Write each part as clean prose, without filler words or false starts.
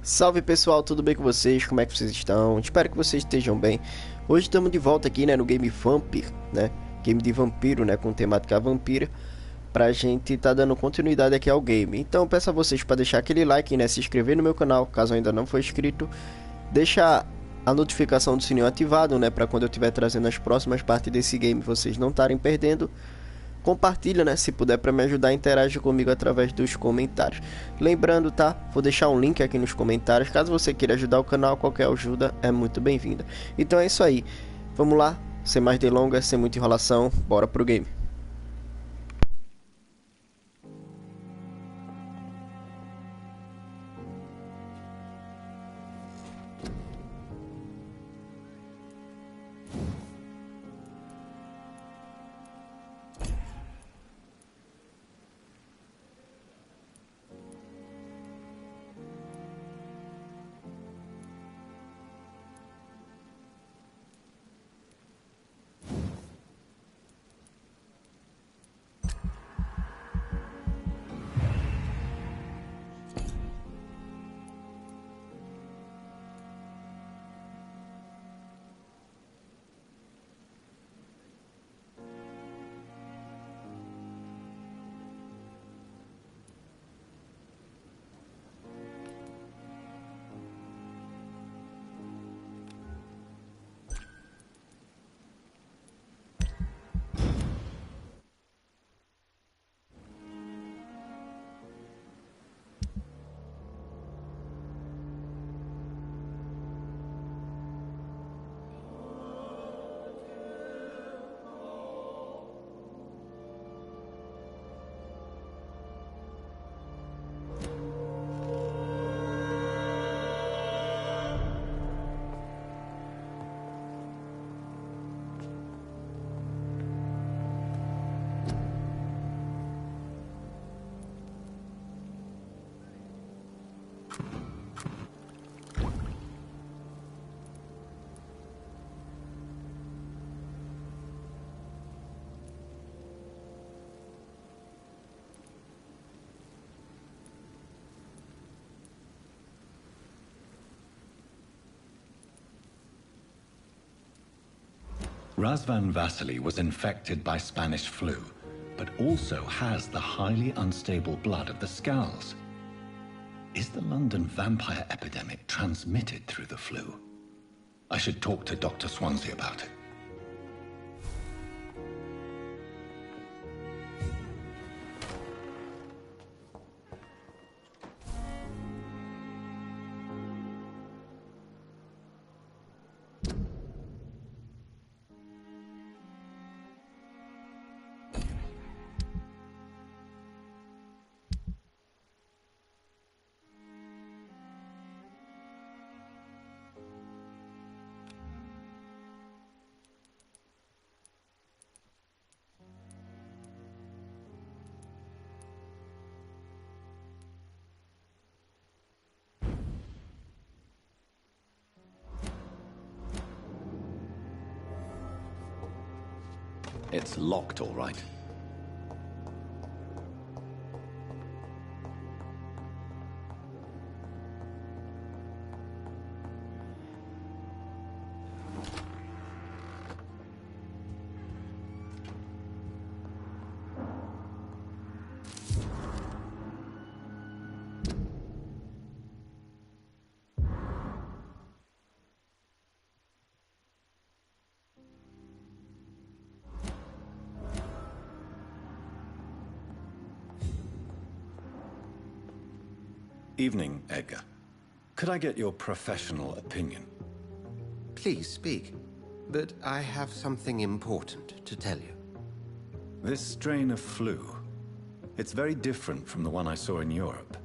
Salve pessoal, tudo bem com vocês? Como é que vocês estão? Espero que vocês estejam bem. Hoje estamos de volta aqui, no game Vampyr, Game de vampiro, com temática vampira, pra gente tá dando continuidade aqui ao game. Então peço a vocês para deixar aquele like, se inscrever no meu canal, caso ainda não for inscrito, deixar a notificação do sininho ativado, para quando eu estiver trazendo as próximas partes desse game vocês não estarem perdendo. Compartilha, se puder, para me ajudar, interage comigo através dos comentários. Lembrando, tá? Vou deixar um link aqui nos comentários. Caso você queira ajudar o canal, qualquer ajuda é muito bem-vinda. Então é isso aí. Vamos lá, sem mais delongas, sem muita enrolação, bora pro game. Razvan Vasily was infected by Spanish flu, but also has the highly unstable blood of the Skulls. Is the London vampire epidemic transmitted through the flu? I should talk to Dr. Swansea about it. It's locked, all right. Evening, Edgar. Could I get your professional opinion? Please speak, but I have something important to tell you. This strain of flu, it's very different from the one I saw in Europe.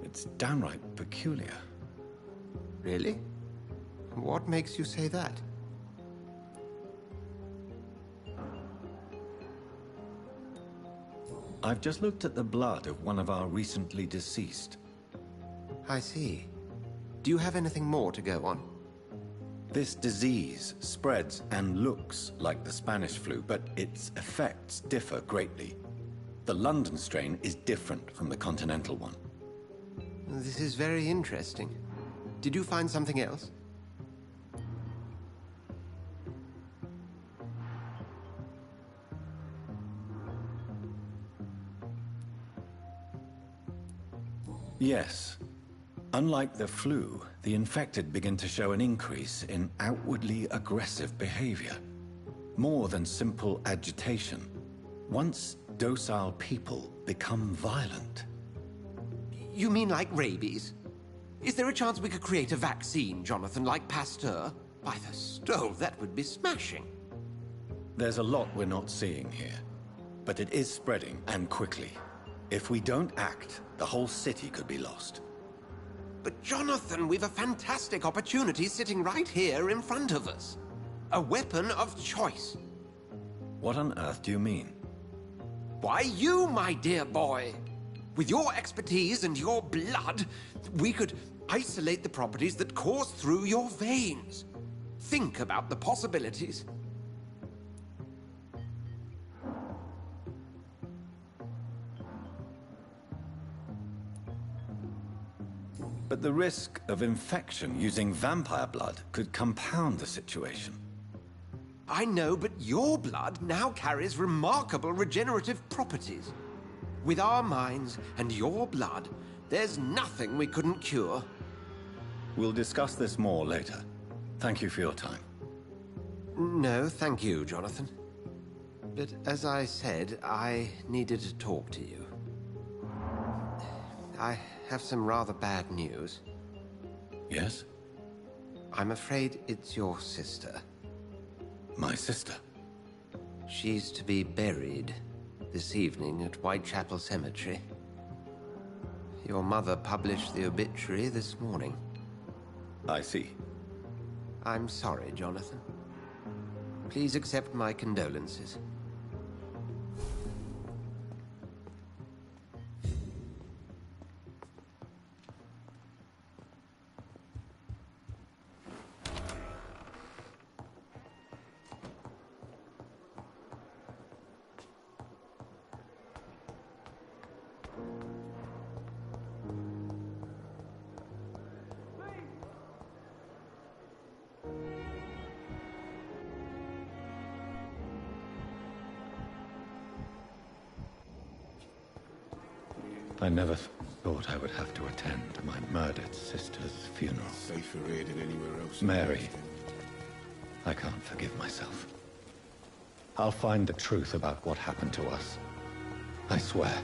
It's downright peculiar. Really? What makes you say that? I've just looked at the blood of one of our recently deceased. I see. Do you have anything more to go on? This disease spreads and looks like the Spanish flu, but its effects differ greatly. The London strain is different from the continental one. This is very interesting. Did you find something else? Yes. Unlike the flu, the infected begin to show an increase in outwardly aggressive behavior. More than simple agitation. Once docile people become violent. You mean like rabies? Is there a chance we could create a vaccine, Jonathan, like Pasteur? By the stove, that would be smashing. There's a lot we're not seeing here. But it is spreading, and quickly. If we don't act, the whole city could be lost. But Jonathan, we've a fantastic opportunity sitting right here in front of us. A weapon of choice. What on earth do you mean? Why, you, my dear boy. With your expertise and your blood, we could isolate the properties that course through your veins. Think about the possibilities. But the risk of infection using vampire blood could compound the situation. I know, but your blood now carries remarkable regenerative properties. With our minds and your blood, there's nothing we couldn't cure. We'll discuss this more later. Thank you for your time. No, thank you, Jonathan. But as I said, I needed to talk to you. I have some rather bad news. Yes? I'm afraid it's your sister. My sister? She's to be buried this evening at Whitechapel Cemetery. Your mother published the obituary this morning. I see. I'm sorry, Jonathan. Please accept my condolences. I never thought I would have to attend my murdered sister's funeral. Safer here than anywhere else. Mary, I can't forgive myself. I'll find the truth about what happened to us. I swear.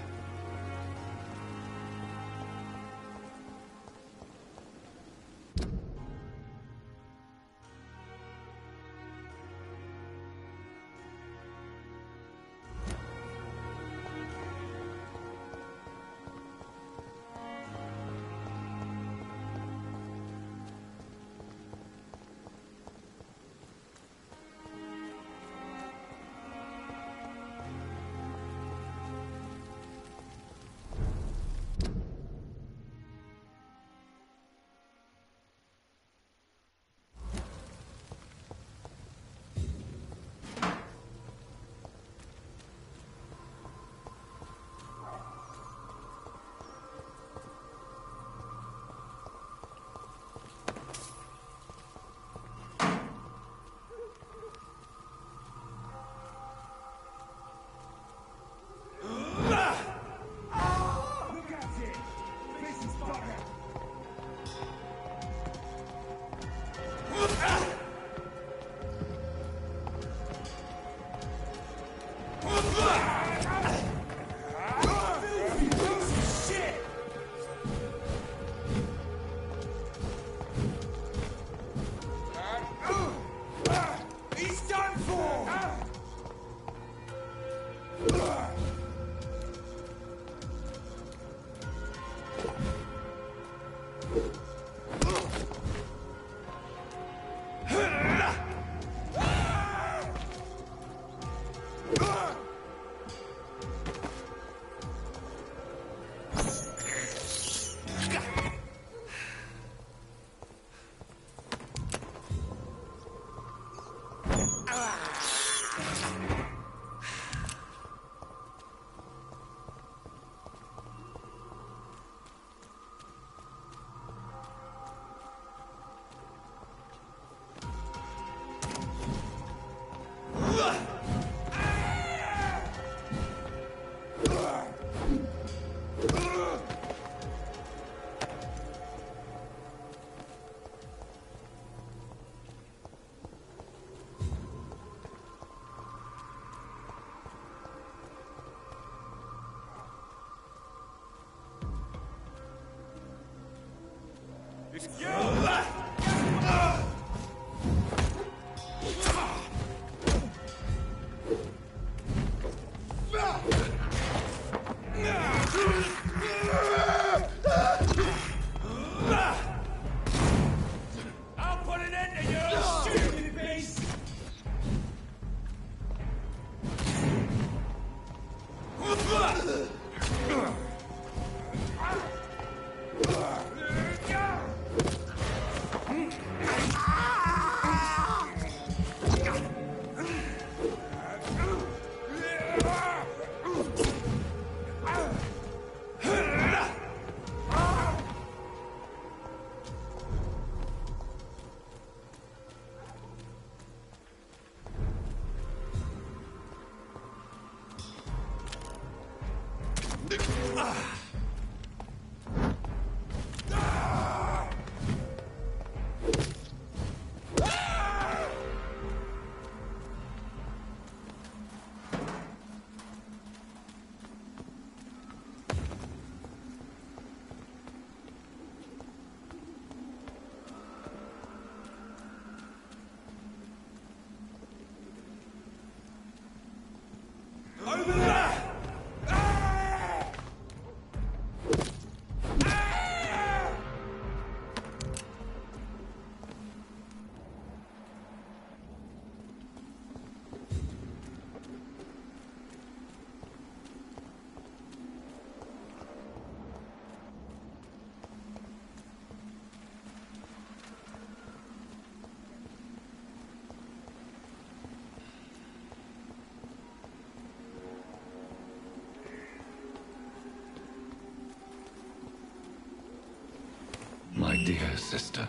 My dear sister,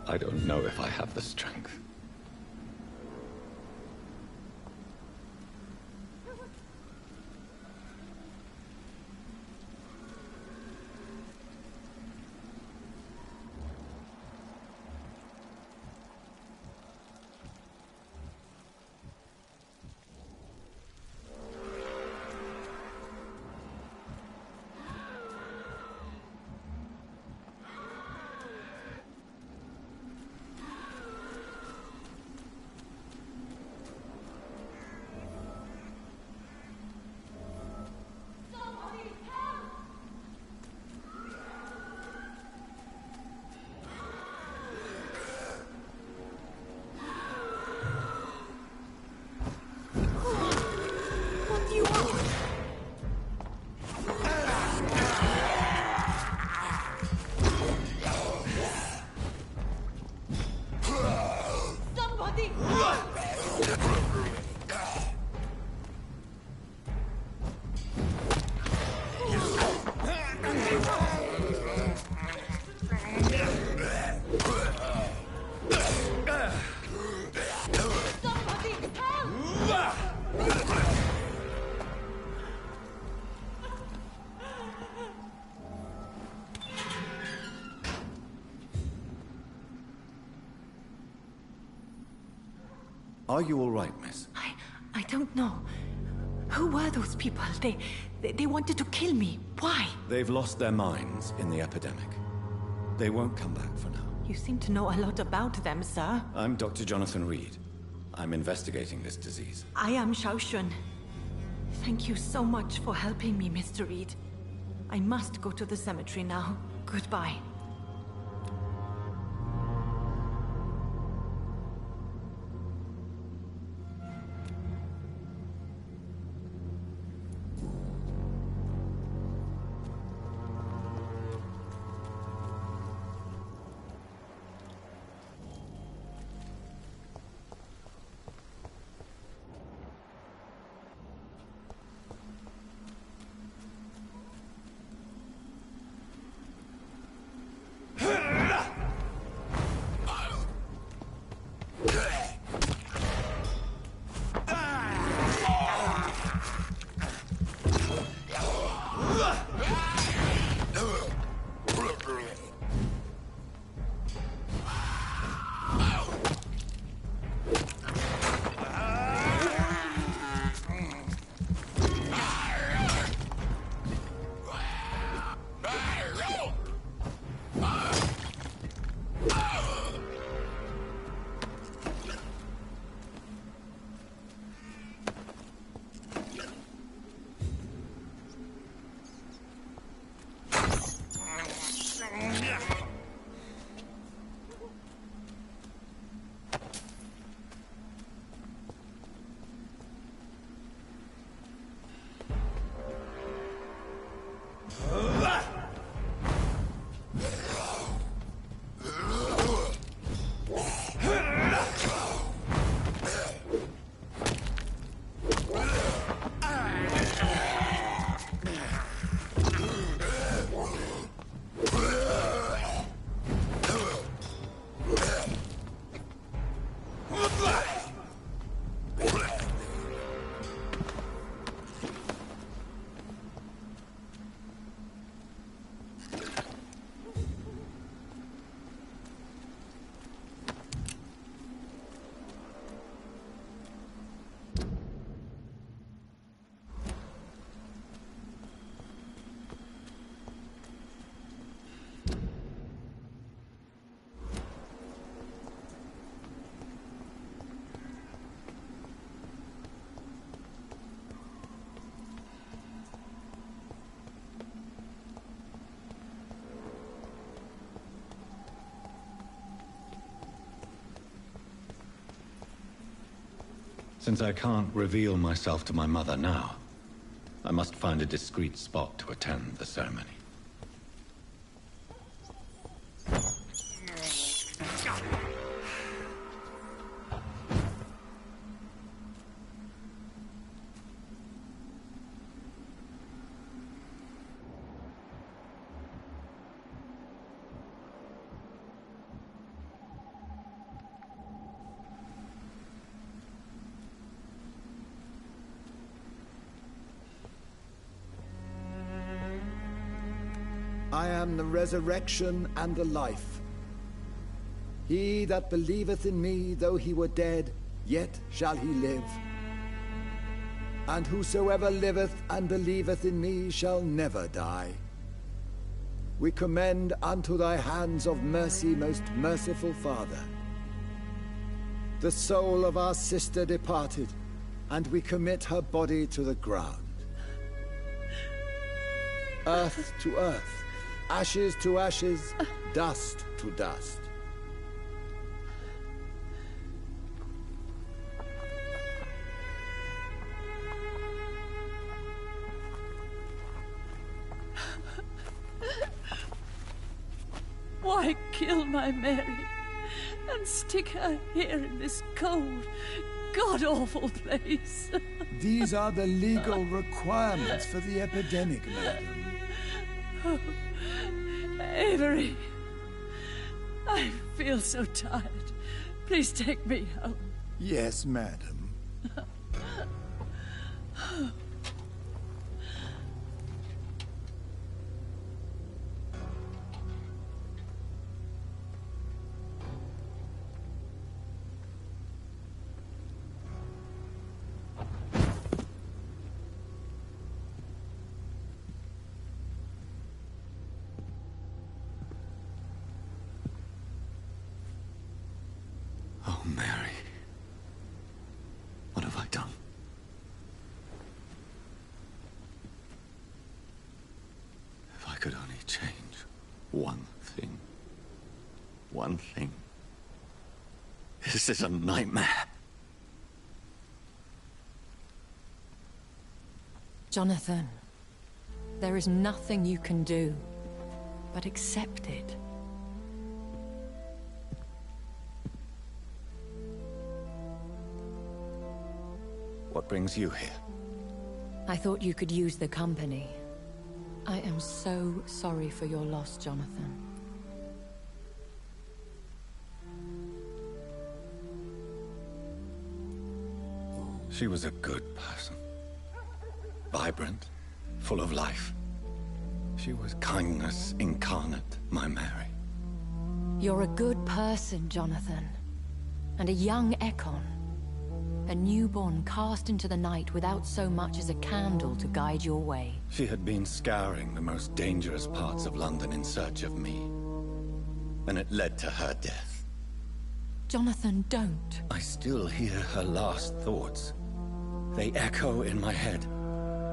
I don't know if I have the strength. Are you all right, miss? I don't know. Who were those people? They wanted to kill me. Why? They've lost their minds in the epidemic. They won't come back for now. You seem to know a lot about them, sir. I'm Dr. Jonathan Reed. I'm investigating this disease. I am Xiaoxun. Thank you so much for helping me, Mr. Reed. I must go to the cemetery now. Goodbye. Since I can't reveal myself to my mother now, I must find a discreet spot to attend the ceremony. I am the resurrection and the life. He that believeth in me, though he were dead, yet shall he live. And whosoever liveth and believeth in me shall never die. We commend unto thy hands of mercy, most merciful Father, the soul of our sister departed, and we commit her body to the ground. Earth to earth, ashes to ashes, dust to dust. Why kill my Mary and stick her here in this cold, god-awful place? These are the legal requirements for the epidemic, madam. Oh, Avery, I feel so tired. Please take me home. Yes, madam. Oh, Mary. What have I done? If I could only change one thing. One thing. This is a nightmare. Jonathan, there is nothing you can do but accept it. What brings you here? I thought you could use the company. I am so sorry for your loss, Jonathan. She was a good person. Vibrant, full of life. She was kindness incarnate, my Mary. You're a good person, Jonathan. And a young Ekon. A newborn cast into the night without so much as a candle to guide your way. She had been scouring the most dangerous parts of London in search of me. And it led to her death. Jonathan, don't. I still hear her last thoughts. They echo in my head.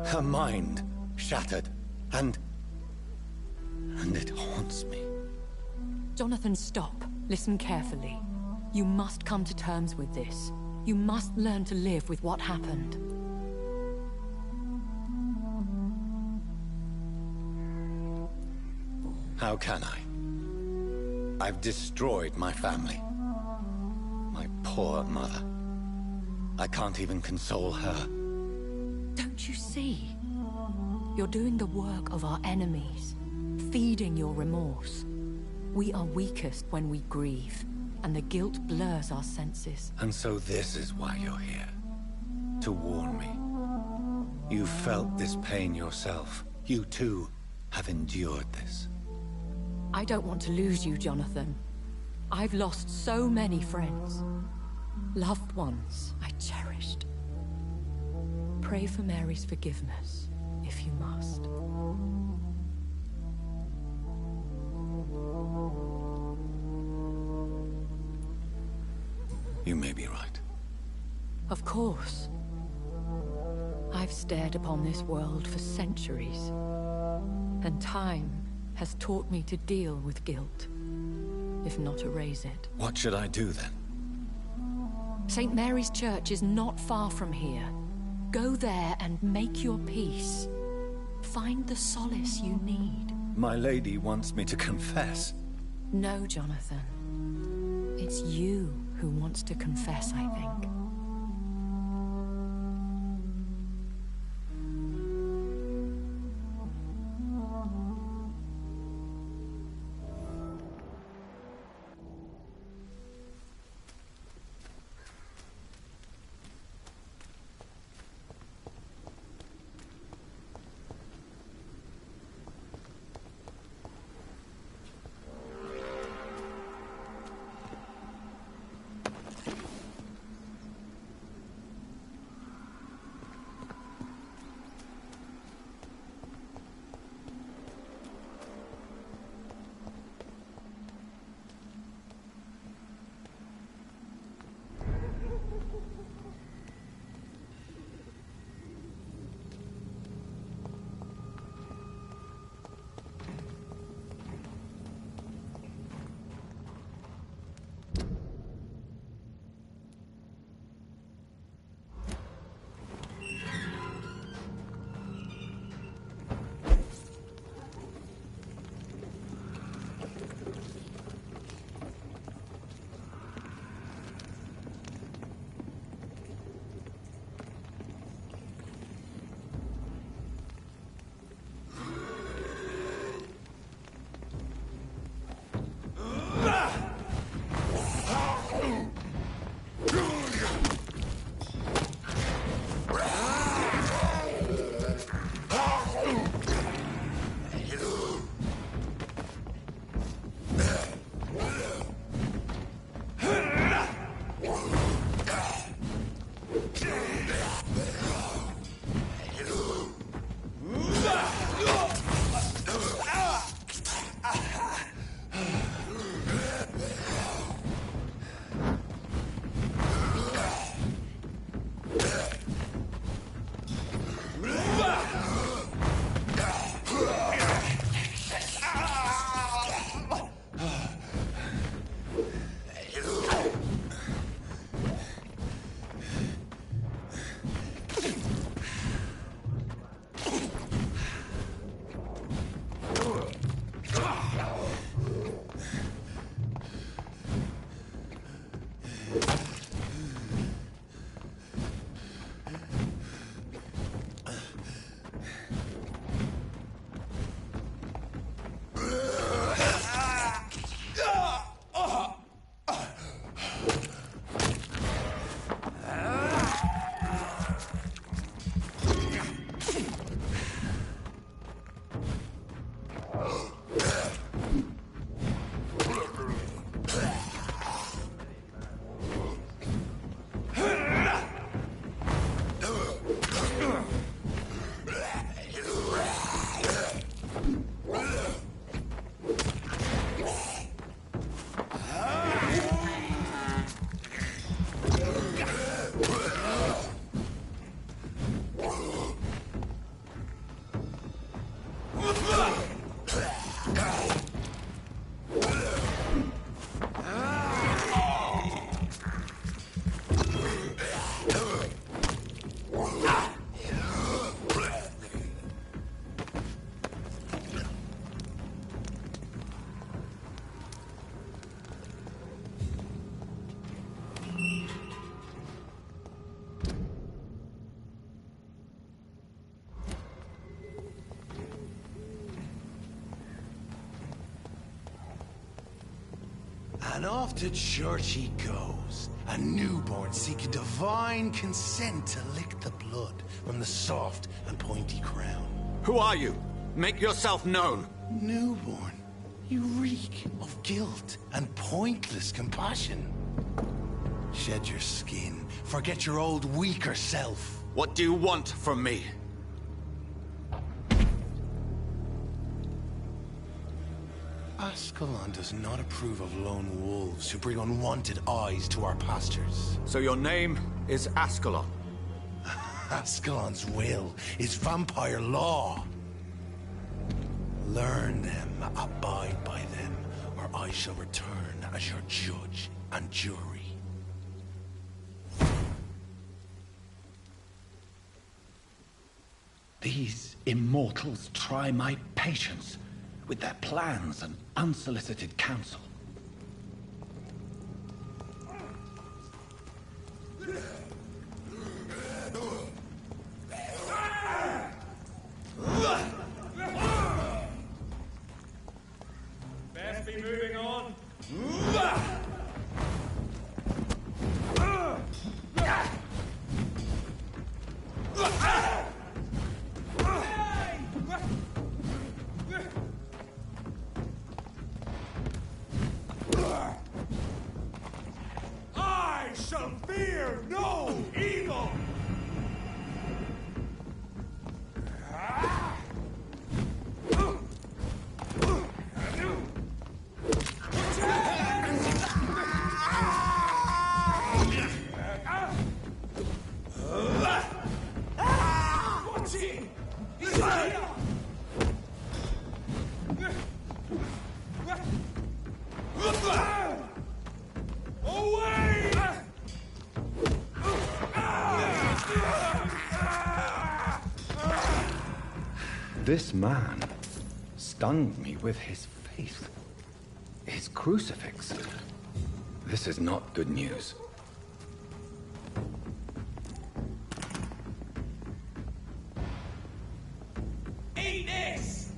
Her mind shattered, and it haunts me. Jonathan, stop. Listen carefully. You must come to terms with this. You must learn to live with what happened. How can I? I've destroyed my family. My poor mother. I can't even console her. Don't you see? You're doing the work of our enemies, feeding your remorse. We are weakest when we grieve, and the guilt blurs our senses. And so this is why you're here. To warn me. You felt this pain yourself. You too have endured this. I don't want to lose you, Jonathan. I've lost so many friends. Loved ones I cherished. Pray for Mary's forgiveness, if you must. You may be right. Of course. I've stared upon this world for centuries, and time has taught me to deal with guilt, if not erase it. What should I do then? St. Mary's Church is not far from here. Go there and make your peace. Find the solace you need. My lady wants me to confess. No, Jonathan. It's you who wants to confess, I think. And off to church he goes, a newborn seeking divine consent to lick the blood from the soft and pointy crown. Who are you? Make yourself known. Newborn, you reek of guilt and pointless compassion. Shed your skin, forget your old weaker self. What do you want from me? Ascalon does not approve of lone wolves who bring unwanted eyes to our pastures. So your name is Ascalon? Ascalon's will is vampire law. Learn them, abide by them, or I shall return as your judge and jury. These immortals try my patience with their plans and unsolicited counsel. Best be moving on. I shall fear no evil! This man stunned me with his faith. His crucifix. This is not good news. Eat this!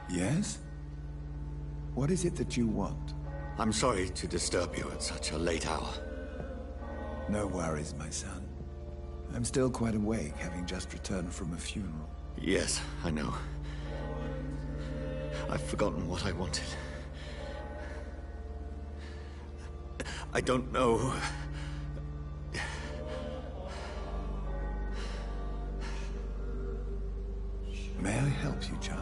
Yes? What is it that you want? I'm sorry to disturb you at such a late hour. No worries, my son. I'm still quite awake, having just returned from a funeral. Yes, I know. I've forgotten what I wanted. I don't know. May I help you, child?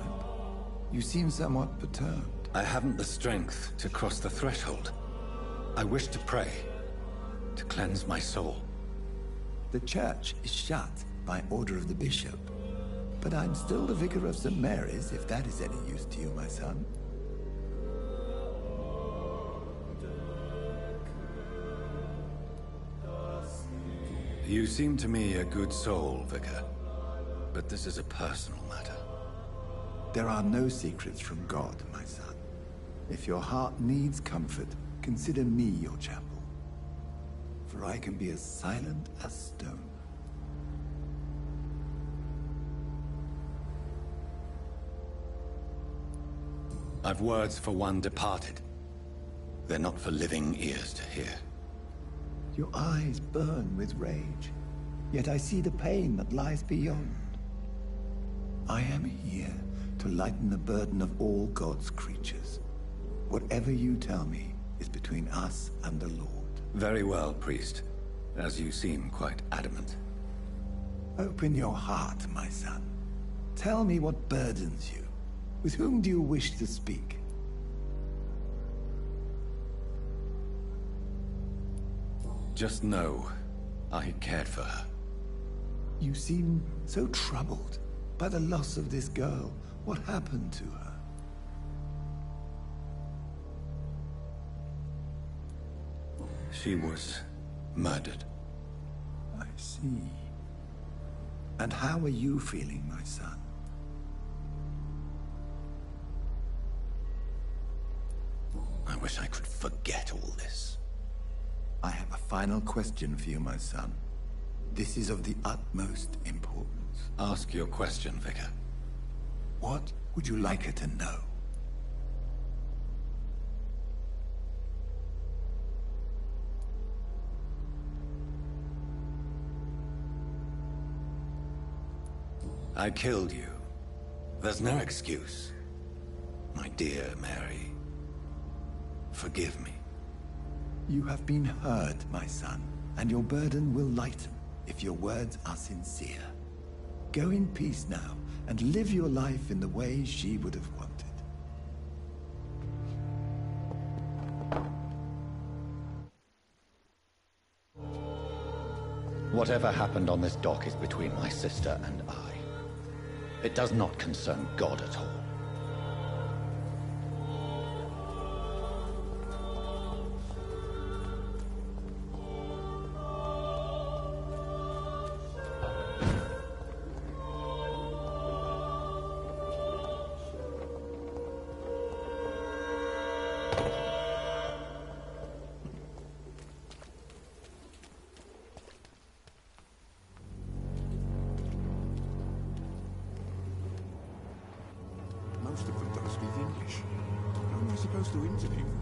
You seem somewhat perturbed. I haven't the strength to cross the threshold. I wish to pray, to cleanse my soul. The church is shut by order of the bishop. But I'm still the vicar of St. Mary's, if that is any use to you, my son. You seem to me a good soul, Vicar. But this is a personal matter. There are no secrets from God, my son. If your heart needs comfort, consider me your chapel. For I can be as silent as stone. I've words for one departed. They're not for living ears to hear. Your eyes burn with rage, yet I see the pain that lies beyond. I am here to lighten the burden of all God's creatures. Whatever you tell me is between us and the Lord. Very well, priest. As you seem quite adamant. Open your heart, my son. Tell me what burdens you. With whom do you wish to speak? Just know, I cared for her. You seem so troubled by the loss of this girl. What happened to her? She was murdered. I see. And how are you feeling, my son? I wish I could forget all this. I have a final question for you, my son. This is of the utmost importance. Ask your question, Vicar. What would you like her to know? I killed you. There's no excuse. My dear Mary, forgive me. You have been heard, my son, and your burden will lighten if your words are sincere. Go in peace now, and live your life in the way she would have wanted. Whatever happened on this dock is between my sister and I. It does not concern God at all. Most of them don't speak English. How am I supposed to interview them?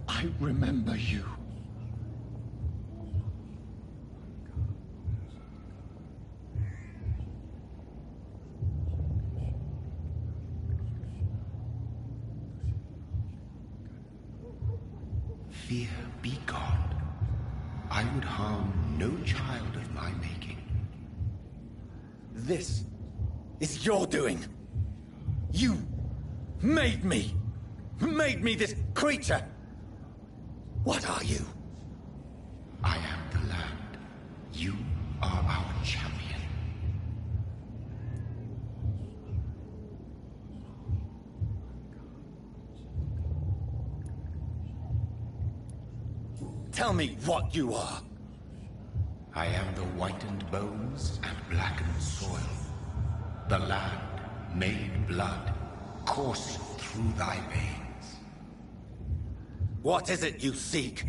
I remember you. Fear be gone. I would harm no child of my making. This is your doing. You made me this creature. What are you? I am the land. You are our champion. Tell me what you are. I am the whitened bones and blackened soil. The land made blood coursing through thy veins. What is it you seek?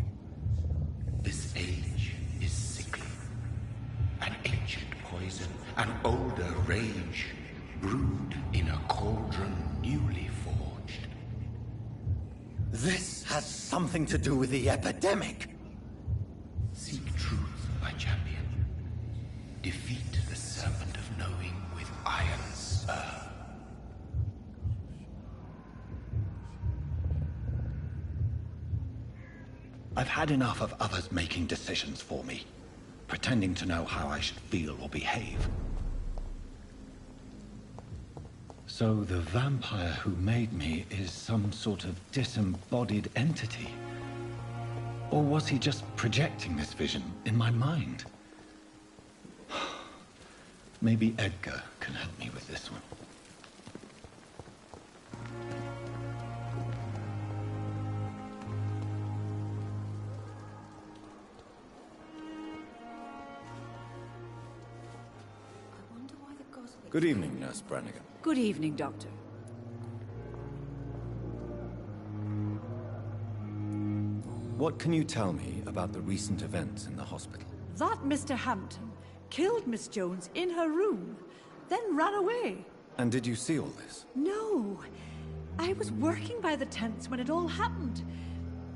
This age is sickly. An ancient poison, an older rage, brewed in a cauldron newly forged. This has something to do with the epidemic. Seek truth, my champion. Defeat the serpent of knowing with iron spur. I've had enough of others making decisions for me, pretending to know how I should feel or behave. So the vampire who made me is some sort of disembodied entity? Or was he just projecting this vision in my mind? Maybe Edgar can help me with this one. Good evening, Nurse Brannigan. Good evening, Doctor. What can you tell me about the recent events in the hospital? That Mr. Hampton killed Miss Jones in her room, then ran away. And did you see all this? No. I was working by the tents when it all happened.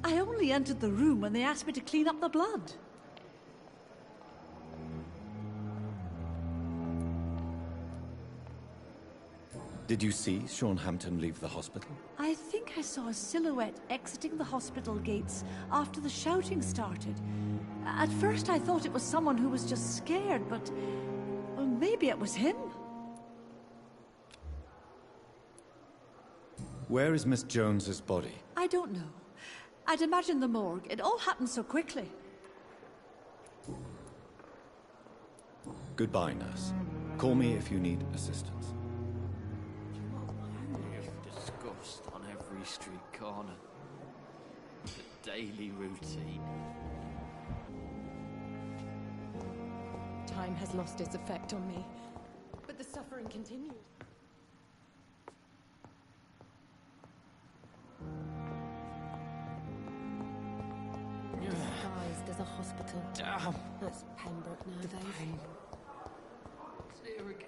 I only entered the room when they asked me to clean up the blood. Did you see Sean Hampton leave the hospital? I think I saw a silhouette exiting the hospital gates after the shouting started. At first I thought it was someone who was just scared, but... well, maybe it was him. Where is Miss Jones's body? I don't know. I'd imagine the morgue. It all happened so quickly. Goodbye, nurse. Call me if you need assistance. Disgust on every street corner. The daily routine. Time has lost its effect on me, but the suffering continues. Disguised as a hospital. Damn. That's Pembroke nowadays. It's here again.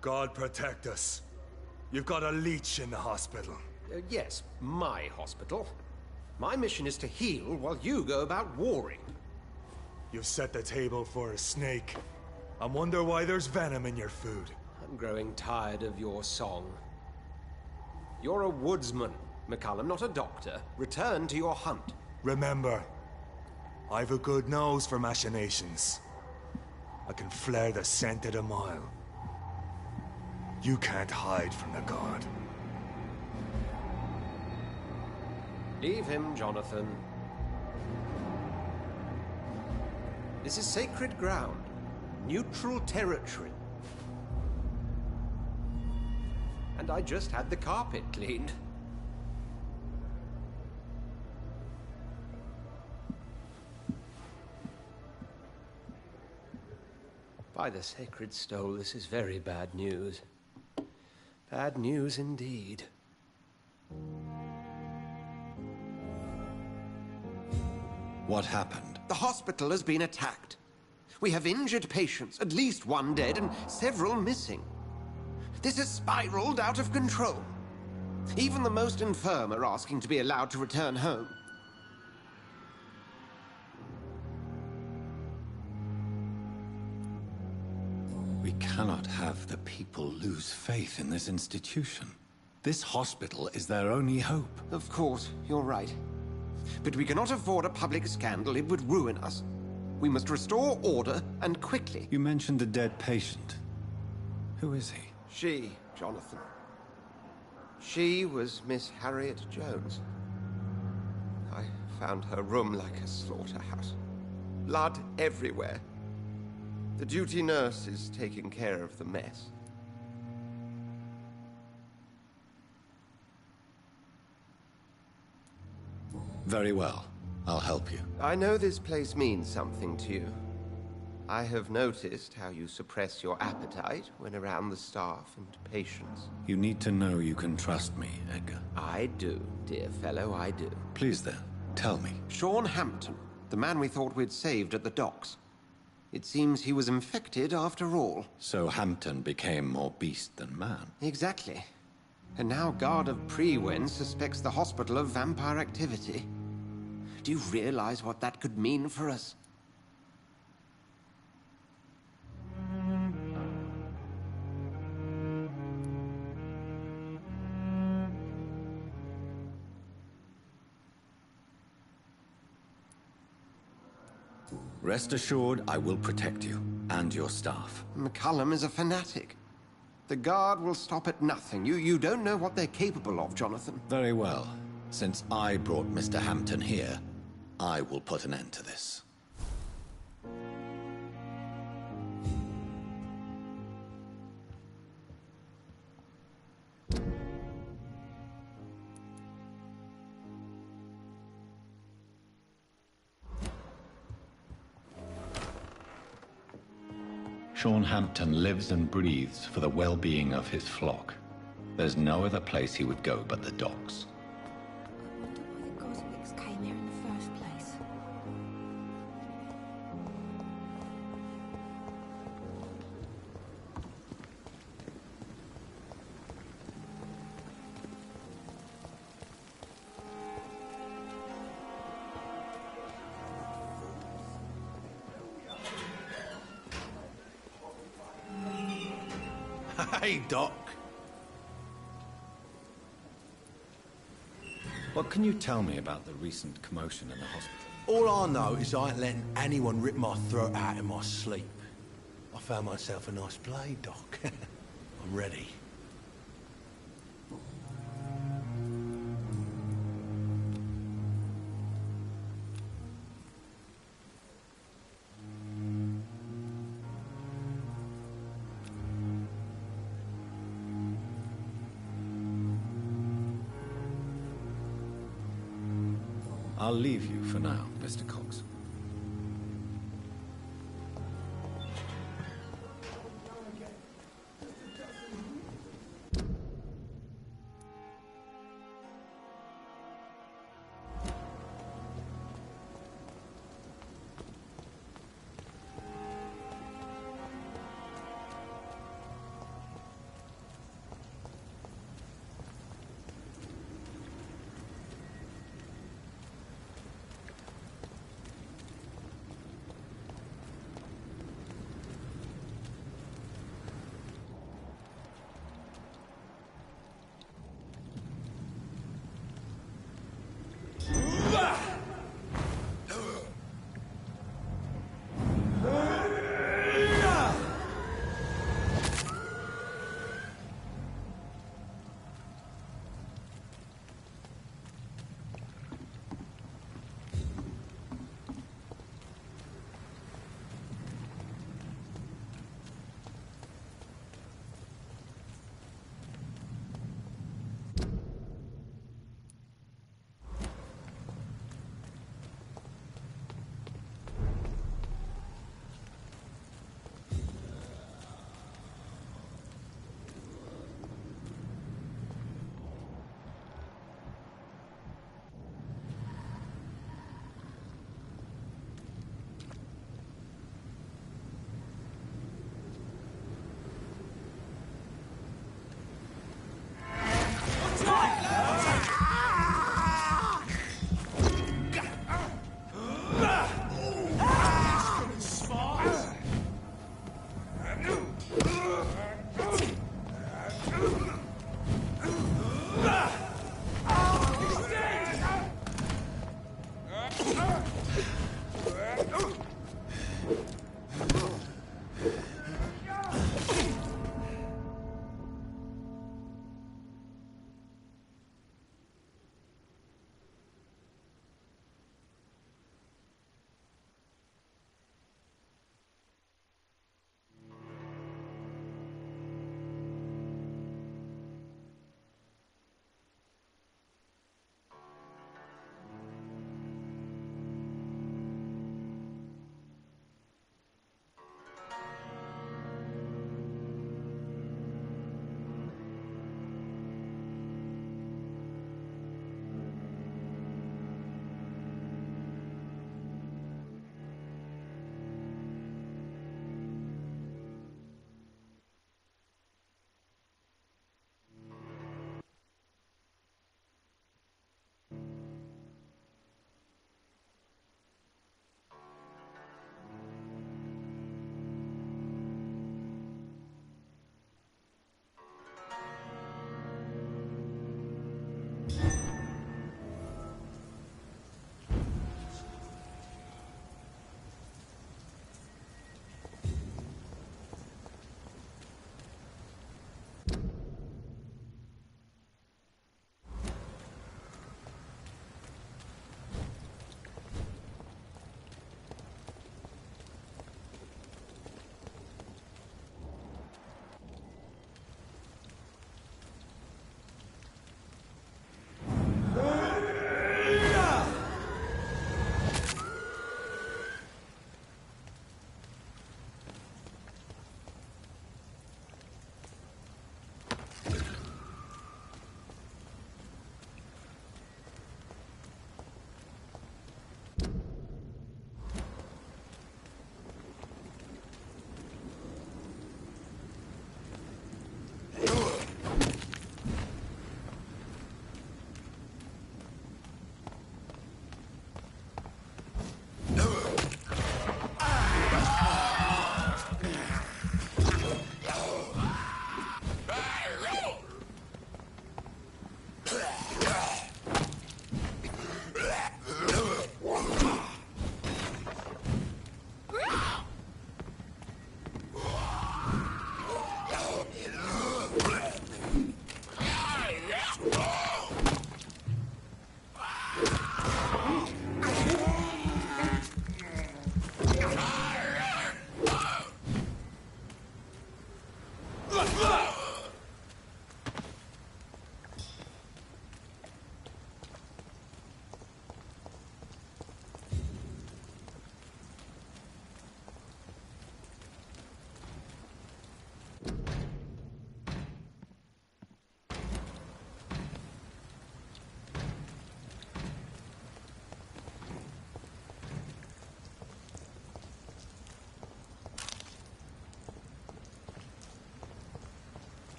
God protect us. You've got a leech in the hospital. Yes, my hospital. My mission is to heal while you go about warring. You've set the table for a snake. I wonder why there's venom in your food. I'm growing tired of your song. You're a woodsman, McCullum, not a doctor. Return to your hunt. Remember, I've a good nose for machinations. I can flare the scent at a mile. You can't hide from the god. Leave him, Jonathan. This is sacred ground. Neutral territory. And I just had the carpet cleaned. By the sacred stole, this is very bad news. Bad news indeed. What happened? The hospital has been attacked. We have injured patients, at least one dead and several missing. This has spiraled out of control. Even the most infirm are asking to be allowed to return home. We cannot have the people lose faith in this institution. This hospital is their only hope. Of course, you're right. But we cannot afford a public scandal. It would ruin us. We must restore order, and quickly. You mentioned a dead patient. Who is he? She, Jonathan. She was Miss Harriet Jones. I found her room like a slaughterhouse. Blood everywhere. The duty nurse is taking care of the mess. Very well. I'll help you. I know this place means something to you. I have noticed how you suppress your appetite when around the staff and patients. You need to know you can trust me, Edgar. I do, dear fellow, I do. Please then, tell me. Sean Hampton, the man we thought we'd saved at the docks. It seems he was infected after all. So Hampton became more beast than man. Exactly. And now Guard of Prewen suspects the hospital of vampire activity. Do you realize what that could mean for us? Rest assured, I will protect you and your staff. McCullum is a fanatic. The Guard will stop at nothing. You don't know what they're capable of, Jonathan. Very well. Since I brought Mr. Hampton here, I will put an end to this. Sean Hampton lives and breathes for the well-being of his flock. There's no other place he would go but the docks. I wonder why the Goswicks came here in the first place. Hey, Doc. What can you tell me about the recent commotion in the hospital? All I know is I ain't letting anyone rip my throat out in my sleep. I found myself a nice blade, Doc. I'm ready. I'll leave you for now, Mr. Cox.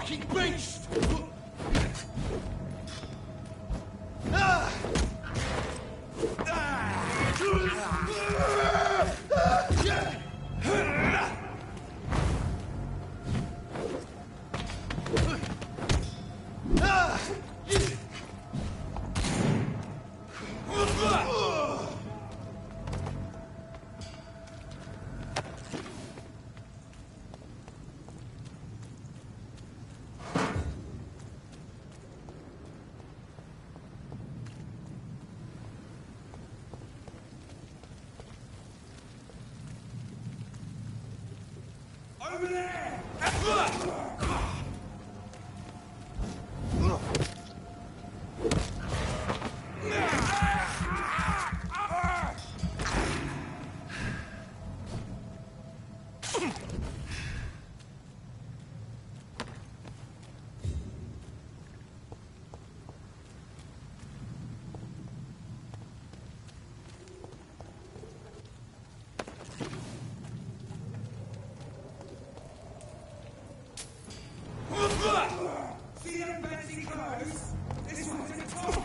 fucking beast! Over there! See them fancy clothes? This one's in the top!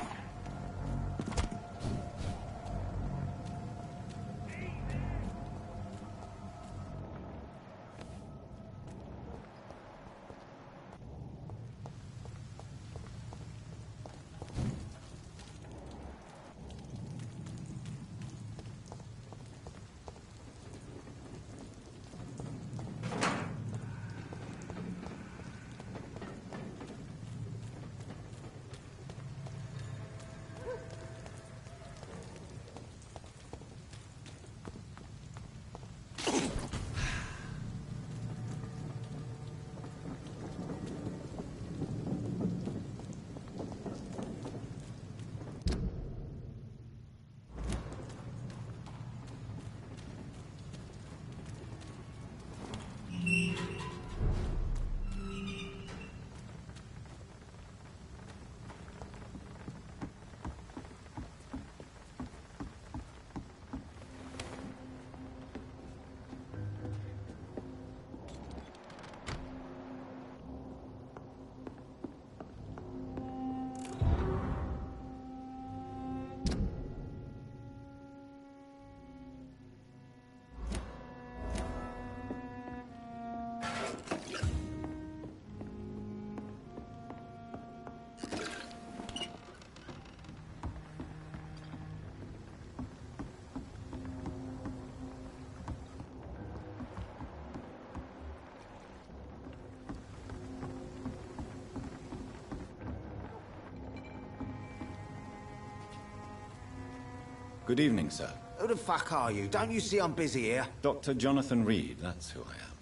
Good evening, sir. Who the fuck are you? Don't you see I'm busy here? Dr. Jonathan Reed, that's who I am.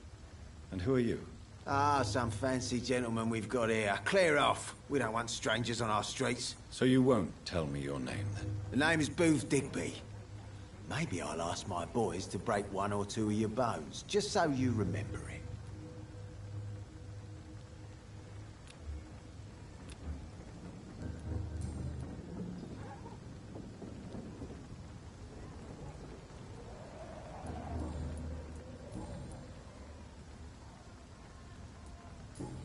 And who are you? Ah, some fancy gentleman we've got here. Clear off. We don't want strangers on our streets. So you won't tell me your name, then? The name is Booth Digby. Maybe I'll ask my boys to break one or two of your bones, just so you remember it.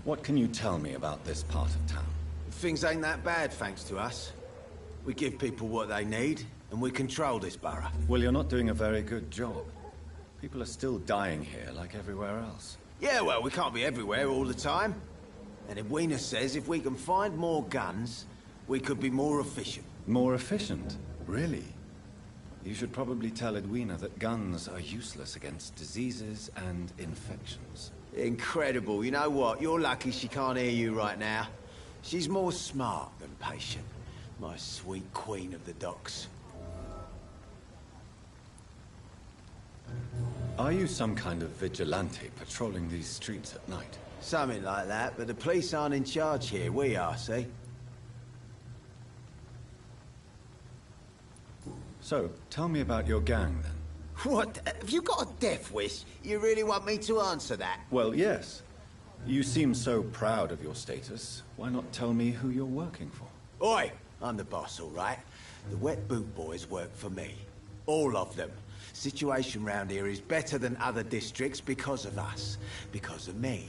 What can you tell me about this part of town? Things ain't that bad, thanks to us. We give people what they need, and we control this borough. Well, you're not doing a very good job. People are still dying here, like everywhere else. Yeah, well, we can't be everywhere all the time. And Edwina says if we can find more guns, we could be more efficient. More efficient? Really? You should probably tell Edwina that guns are useless against diseases and infections. Incredible. You know what? You're lucky she can't hear you right now. She's more smart than patient. My sweet queen of the docks. Are you some kind of vigilante patrolling these streets at night? Something like that, but the police aren't in charge here. We are, see? So, tell me about your gang, then. What? Have you got a death wish? You really want me to answer that? Well, yes. You seem so proud of your status. Why not tell me who you're working for? Oi! I'm the boss, all right? The Wet Boot Boys work for me. All of them. Situation round here is better than other districts because of us. Because of me.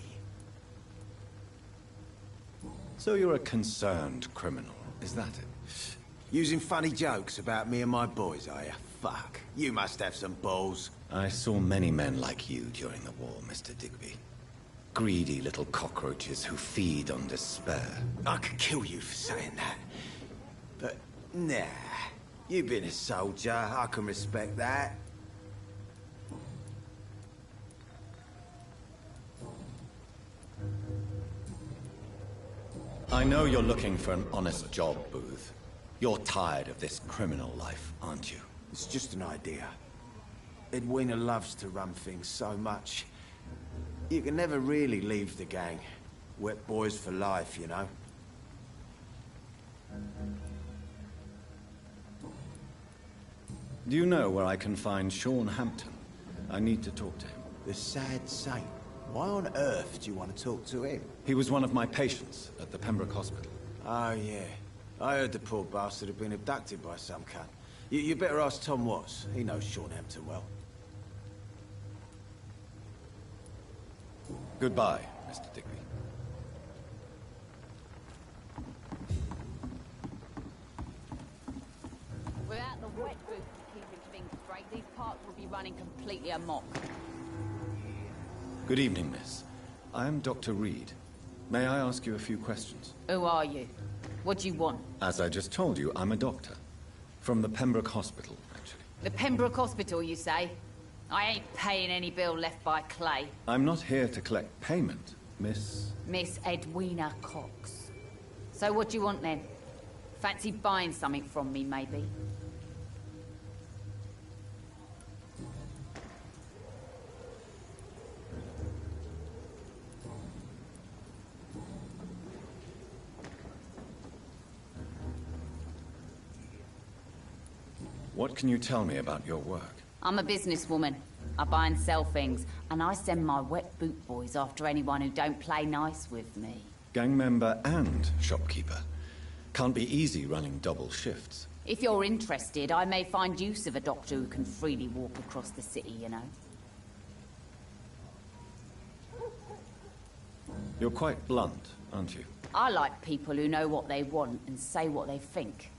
So you're a concerned criminal, is that it? Using funny jokes about me and my boys, are you? Fuck. You must have some balls. I saw many men like you during the war, Mr. Digby. Greedy little cockroaches who feed on despair. I could kill you for saying that. But, nah. You've been a soldier. I can respect that. I know you're looking for an honest job, Booth. You're tired of this criminal life, aren't you? It's just an idea. Edwina loves to run things so much. You can never really leave the gang. Wet boys for life, you know. Do you know where I can find Sean Hampton? I need to talk to him. The sad saint. Why on earth do you want to talk to him? He was one of my patients at the Pembroke Hospital. Oh, yeah. I heard the poor bastard had been abducted by some cunt. You better ask Tom Watts. He knows Sean Hampton well. Goodbye, Mr. Digby. Without the wet booth keeping things straight, these parks will be running completely amok. Good evening, miss. I am Dr. Reed. May I ask you a few questions? Who are you? What do you want? As I just told you, I'm a doctor. From the Pembroke Hospital, actually. The Pembroke Hospital, you say? I ain't paying any bill left by Clay. I'm not here to collect payment, Miss... Miss Edwina Cox. So what do you want then? Fancy buying something from me, maybe? What can you tell me about your work? I'm a businesswoman. I buy and sell things, and I send my wet boot boys after anyone who don't play nice with me. Gang member and shopkeeper. Can't be easy running double shifts. If you're interested, I may find use of a doctor who can freely walk across the city, you know. You're quite blunt, aren't you? I like people who know what they want and say what they think.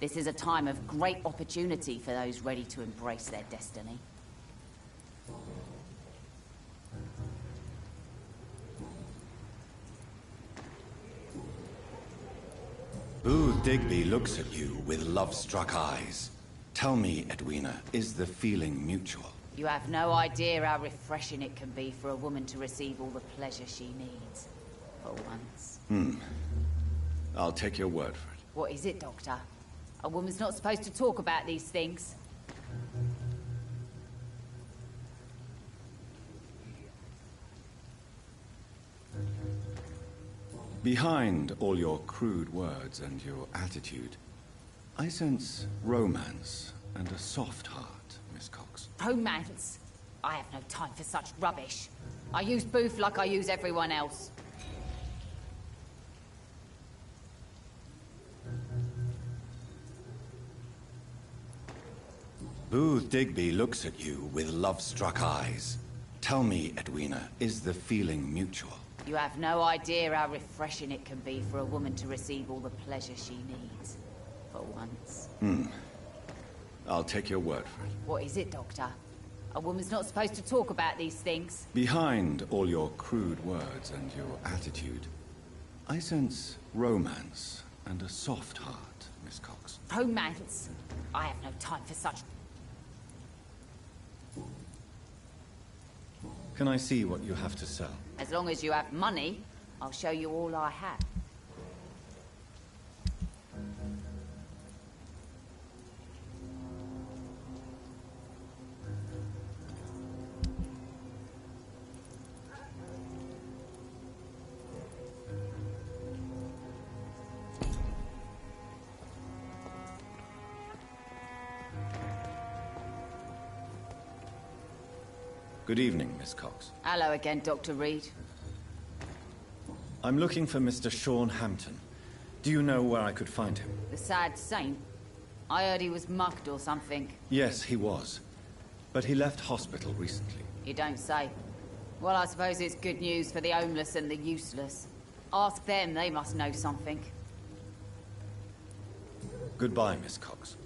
This is a time of great opportunity for those ready to embrace their destiny. Booth Digby looks at you with love-struck eyes. Tell me, Edwina, is the feeling mutual? You have no idea how refreshing it can be for a woman to receive all the pleasure she needs. For once. I'll take your word for it. What is it, Doctor? A woman's not supposed to talk about these things. Behind all your crude words and your attitude, I sense romance and a soft heart, Miss Cox. Romance? I have no time for such rubbish. I use Booth like I use everyone else. Booth Digby looks at you with love-struck eyes. Tell me, Edwina, is the feeling mutual? You have no idea how refreshing it can be for a woman to receive all the pleasure she needs. For once. I'll take your word for it. What is it, Doctor? A woman's not supposed to talk about these things. Behind all your crude words and your attitude, I sense romance and a soft heart, Miss Cox. Romance? I have no time for such... Can I see what you have to sell? As long as you have money, I'll show you all I have. Good evening, Miss Cox. Hello again, Dr. Reed. I'm looking for Mr. Sean Hampton. Do you know where I could find him? The sad saint? I heard he was mugged or something. Yes, he was. But he left hospital recently. You don't say. Well, I suppose it's good news for the homeless and the useless. Ask them, they must know something. Goodbye, Miss Cox.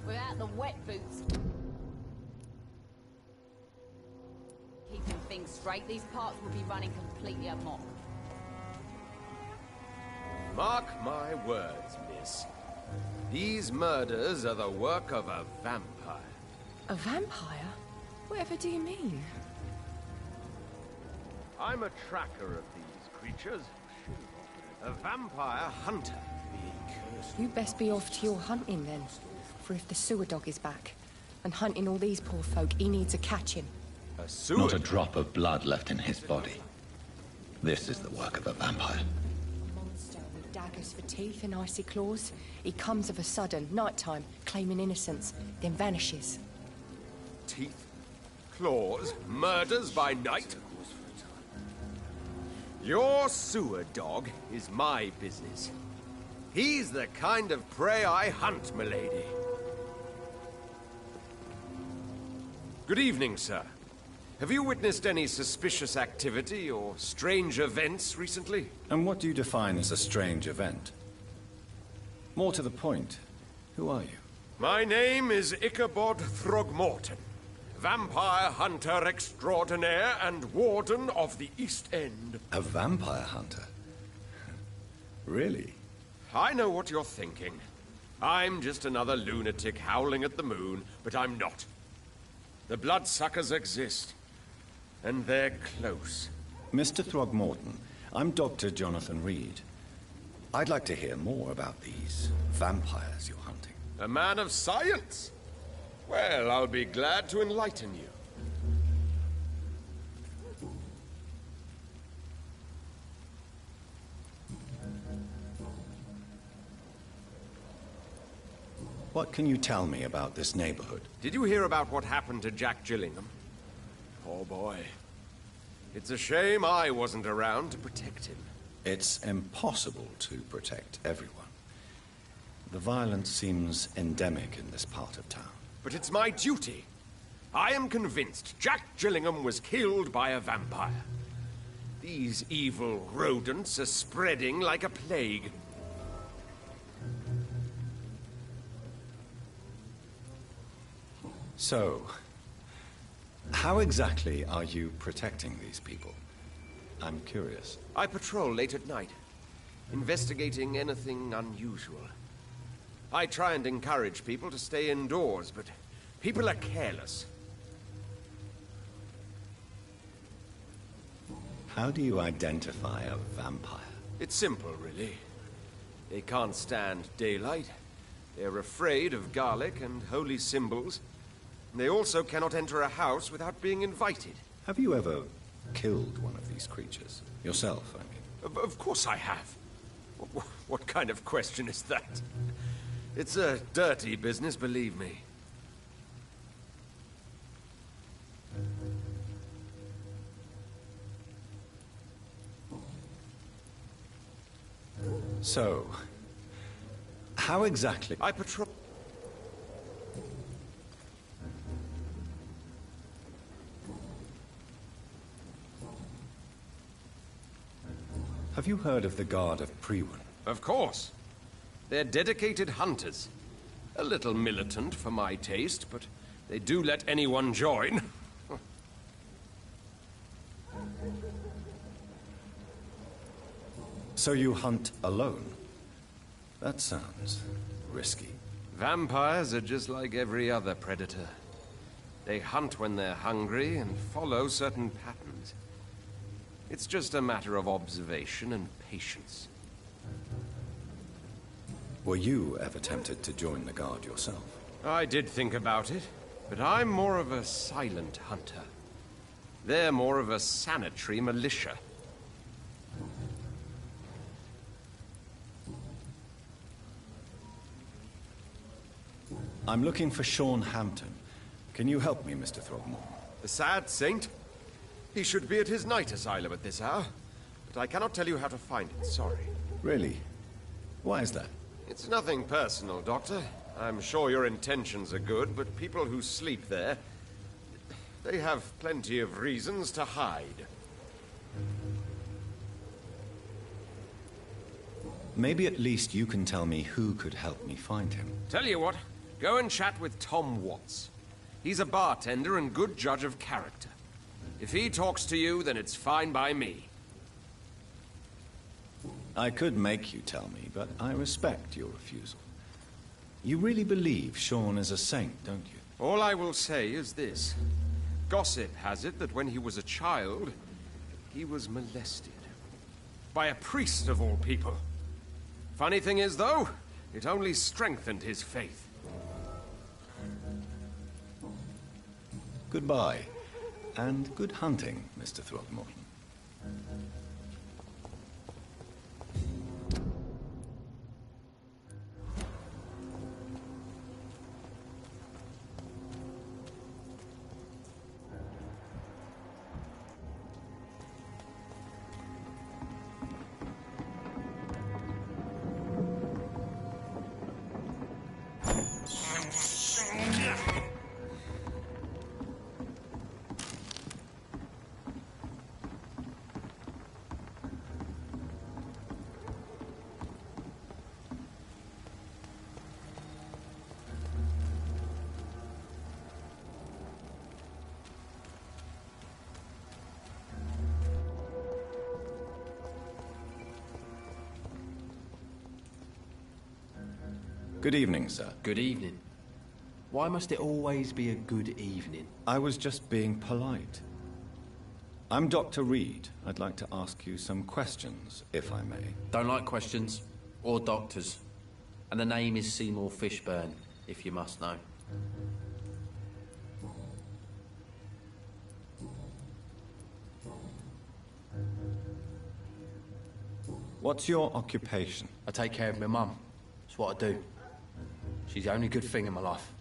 Without the wet boots. Keeping things straight, these parts will be running completely amok. Mark my words, miss. These murders are the work of a vampire. A vampire? Whatever do you mean? I'm a tracker of these creatures. A vampire hunter. You best be off to your hunting then. For if the sewer dog is back and hunting all these poor folk, he needs a catching. A sewer Not a drop of blood left in his body. This is the work of a vampire. Monster with daggers for teeth and icy claws. He comes of a sudden, nighttime, claiming innocence, then vanishes. Teeth, claws, murders by night. Your sewer dog is my business. He's the kind of prey I hunt, milady. Good evening, sir. Have you witnessed any suspicious activity or strange events recently? And what do you define as a strange event? More to the point, who are you? My name is Ichabod Throgmorton, vampire hunter extraordinaire and warden of the East End. A vampire hunter? Really? I know what you're thinking. I'm just another lunatic howling at the moon, but I'm not. The bloodsuckers exist, and they're close. Mr. Throgmorton, I'm Dr. Jonathan Reed. I'd like to hear more about these vampires you're hunting. A man of science? Well, I'll be glad to enlighten you. What can you tell me about this neighborhood? Did you hear about what happened to Jack Gillingham? Poor boy. It's a shame I wasn't around to protect him. It's impossible to protect everyone. The violence seems endemic in this part of town. But it's my duty. I am convinced Jack Gillingham was killed by a vampire. These evil rodents are spreading like a plague. So, how exactly are you protecting these people? I'm curious. I patrol late at night, investigating anything unusual. I try and encourage people to stay indoors, but people are careless. How do you identify a vampire? It's simple, really. They can't stand daylight. They're afraid of garlic and holy symbols. They also cannot enter a house without being invited. Have you ever killed one of these creatures? Yourself, I mean. Of course I have. What kind of question is that? It's a dirty business, believe me. So, how exactly... I patrol... Have you heard of the Guard of Priwen? Of course. They're dedicated hunters. A little militant for my taste, but they do let anyone join. So you hunt alone? That sounds risky. Vampires are just like every other predator. They hunt when they're hungry and follow certain patterns. It's just a matter of observation and patience. Were you ever tempted to join the Guard yourself? I did think about it, but I'm more of a silent hunter. They're more of a sanitary militia. I'm looking for Sean Hampton. Can you help me, Mr. Throgmorton? The sad saint? He should be at his night asylum at this hour, but I cannot tell you how to find it, sorry. Really? Why is that? It's nothing personal, Doctor. I'm sure your intentions are good, but people who sleep there They have plenty of reasons to hide. Maybe at least you can tell me who could help me find him. Tell you what, go and chat with Tom Watts. He's a bartender and good judge of character. If he talks to you, then it's fine by me. I could make you tell me, but I respect your refusal. You really believe Sean is a saint, don't you? All I will say is this. Gossip has it that when he was a child, he was molested. By a priest of all people. Funny thing is, though, it only strengthened his faith. Goodbye, and good hunting, Mr. Throckmorton. Good evening, sir. Good evening. Why must it always be a good evening? I was just being polite. I'm Dr. Reed. I'd like to ask you some questions, if I may. Don't like questions. Or doctors. And the name is Seymour Fishburne, if you must know. What's your occupation? I take care of my mum. That's what I do. She's the only good thing in my life.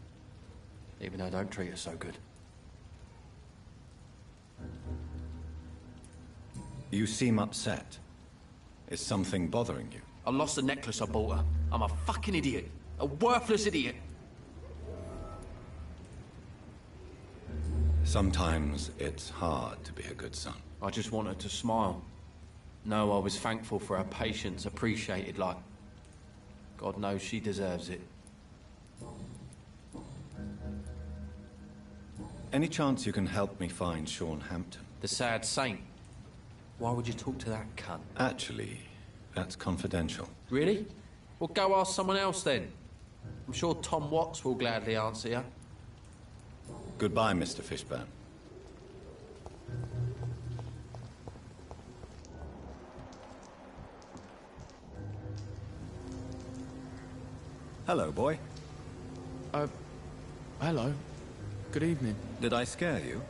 Even though I don't treat her so good. You seem upset. Is something bothering you? I lost the necklace I bought her. I'm a fucking idiot. A worthless idiot. Sometimes it's hard to be a good son. I just want her to smile. No, I was thankful for her patience, appreciated like... God knows she deserves it. Any chance you can help me find Sean Hampton? The sad saint. Why would you talk to that cunt? Actually, that's confidential. Really? Well, go ask someone else then. I'm sure Tom Watts will gladly answer you. Goodbye, Mr. Fishburne. Hello, boy. Hello. Good evening. Did I scare you?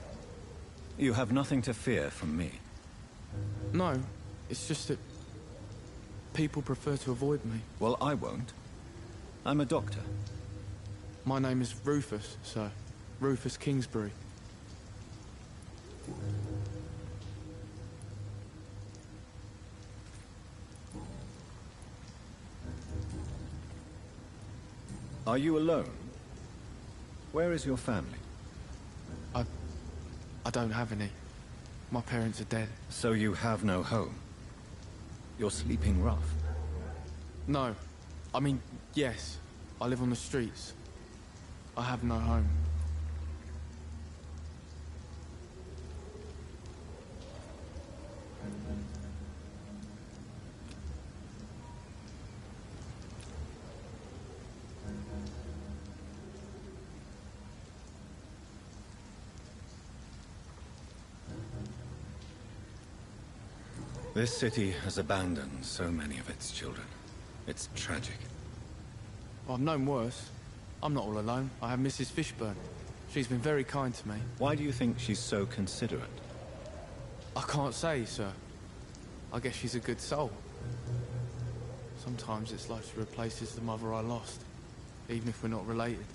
You have nothing to fear from me. No, it's just that people prefer to avoid me. Well, I won't. I'm a doctor. My name is Rufus, sir. Rufus Kingsbury. Are you alone? Where is your family? I don't have any. My parents are dead. So you have no home? You're sleeping rough? No. I mean, yes. I live on the streets. I have no home. This city has abandoned so many of its children. It's tragic. Well, I've known worse. I'm not all alone. I have Mrs. Fishburne. She's been very kind to me. Why do you think she's so considerate? I can't say, sir. I guess she's a good soul. Sometimes it's like she replaces the mother I lost, even if we're not related.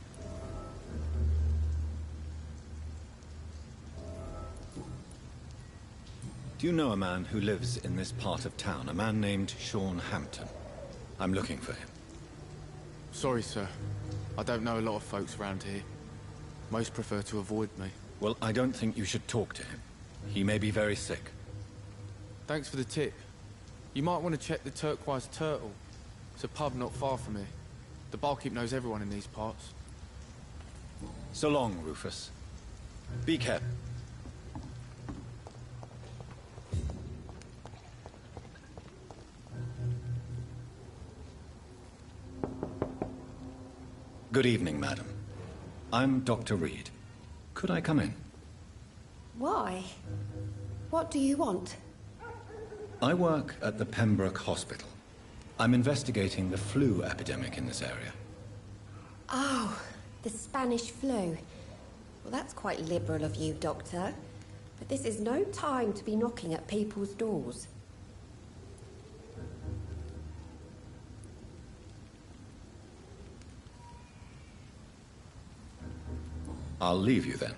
Do you know a man who lives in this part of town? A man named Sean Hampton. I'm looking for him. Sorry, sir. I don't know a lot of folks around here. Most prefer to avoid me. Well, I don't think you should talk to him. He may be very sick. Thanks for the tip. You might want to check the Turquoise Turtle. It's a pub not far from here. The barkeep knows everyone in these parts. So long, Rufus. Be careful. Good evening, madam. I'm Dr. Reed. Could I come in? Why? What do you want? I work at the Pembroke Hospital. I'm investigating the flu epidemic in this area. Oh, the Spanish flu. Well, that's quite liberal of you, Doctor. But this is no time to be knocking at people's doors. I'll leave you then.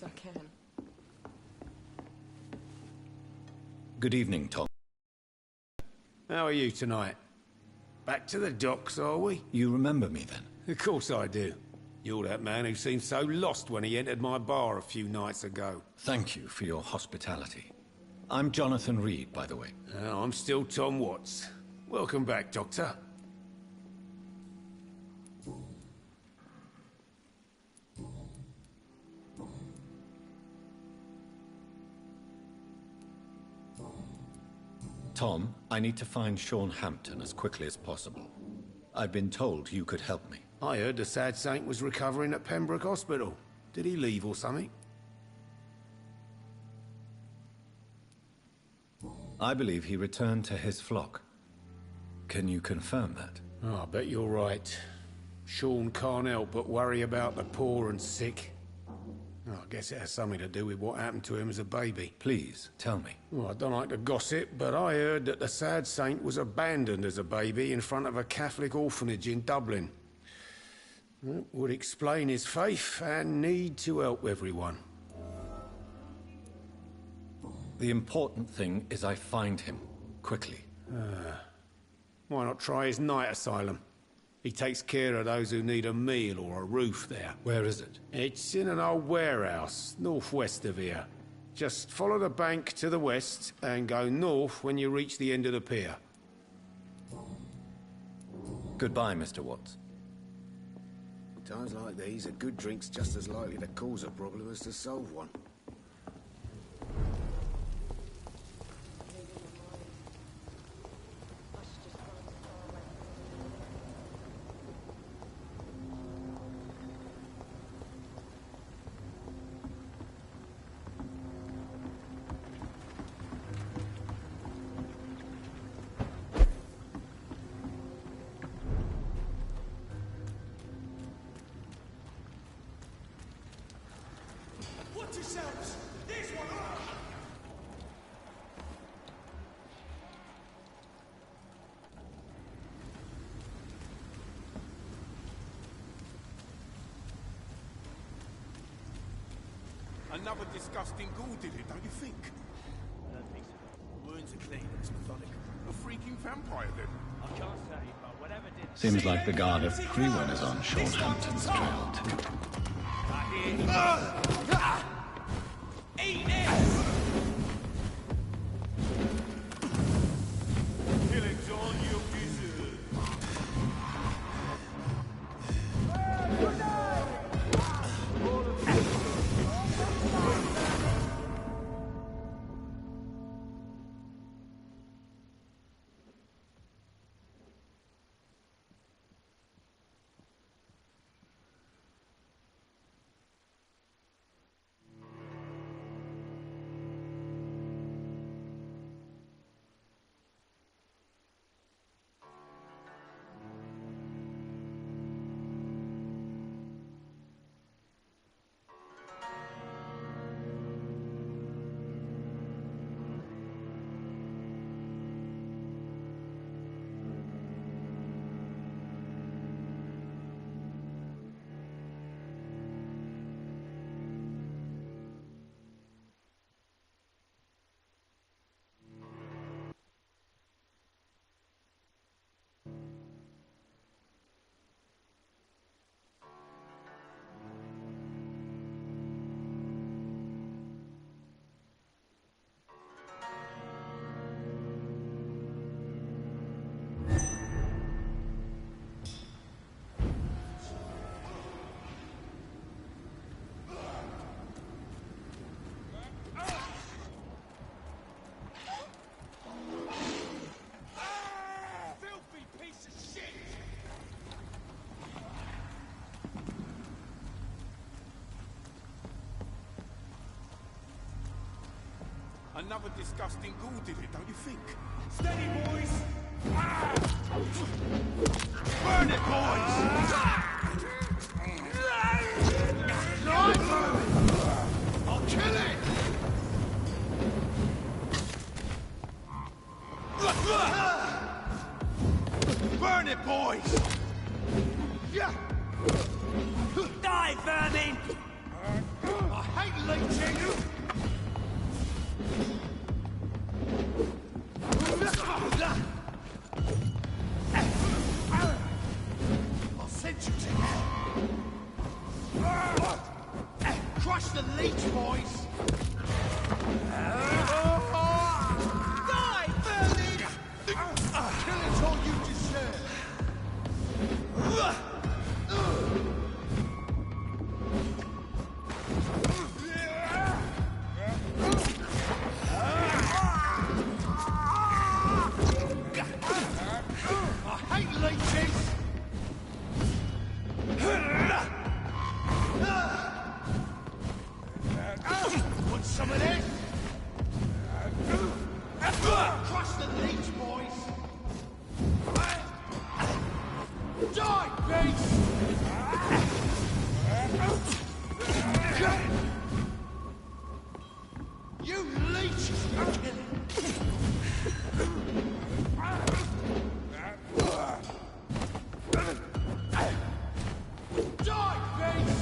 I can. Good evening, Tom. How are you tonight? Back to the docks, are we? You remember me then? Of course I do. You're that man who seemed so lost when he entered my bar a few nights ago. Thank you for your hospitality. I'm Jonathan Reed, by the way. I'm still Tom Watts. Welcome back, Doctor. Tom, I need to find Sean Hampton as quickly as possible. I've been told you could help me. I heard the sad saint was recovering at Pembroke Hospital. Did he leave or something? I believe he returned to his flock. Can you confirm that? Oh, I bet you're right. Sean can't help but worry about the poor and sick. Oh, I guess it has something to do with what happened to him as a baby. Please, tell me. Well, I don't like to gossip, but I heard that the sad saint was abandoned as a baby in front of a Catholic orphanage in Dublin. That would explain his faith and need to help everyone. The important thing is I find him, quickly. Why not try his night asylum? He takes care of those who need a meal or a roof there. Where is it? It's in an old warehouse, northwest of here. Just follow the bank to the west and go north when you reach the end of the pier. Goodbye, Mr. Watts. Times like these, a good drink's just as likely to cause a problem as to solve one. Another disgusting ghoul did it, don't you think? I don't think so. Wounds are clean, it's methodical. A freaking vampire, then? I can't say, but whatever did... Seems like the guard of Crewen is on Sean Hampton's trail, too. Eat it! Killing's all you deserve. another disgusting ghoul did it, don't you think? Steady, boys! Burn it, boys! I'll kill it! Burn it, boys! Die, vermin! I hate leeching! I'll send you to hell! Crush the leech, boys! Die, vermin! Kill it all you deserve! I hate leeches! Want some of this? Crush the leech, boys! Die, beast! You leeches are killing! Die, beast!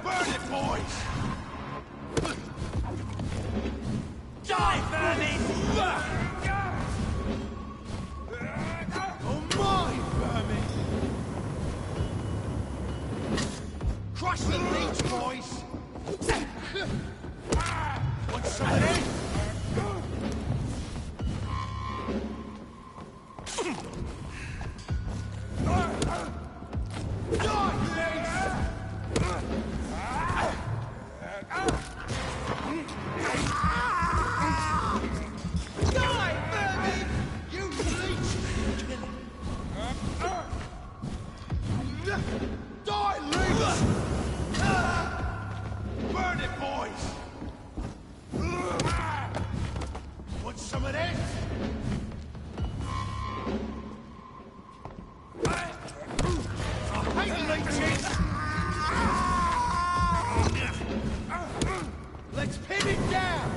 Burn it, boys! Die, vermin! Oh my, vermin! Crush the leech, boys! Want some of this? Die, leech! Die, vermin! You leech! Die, leech! Burn it, boys! Want some of this? I hate leeches! Let's pin it down!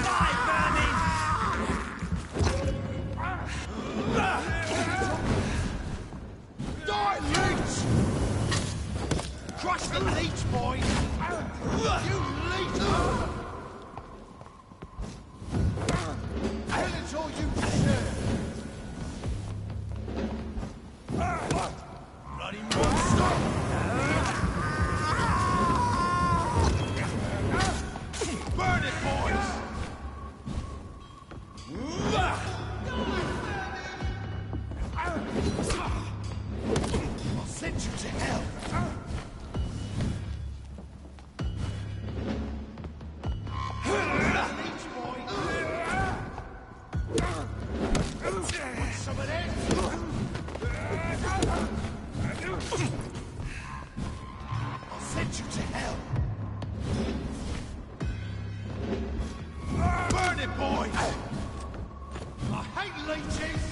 Die, vermin! Die, leech! Crush the leech, boys! You leech! Kill it all you deserve! Bloody monster! Burn it, boys! I'll send you to hell! Leech, boys! Want some of this? I'll send you to hell! Burn it, boys! I hate leeches!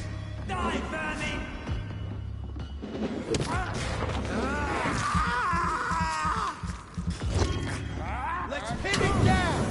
Die, vermin! Let's pin it down!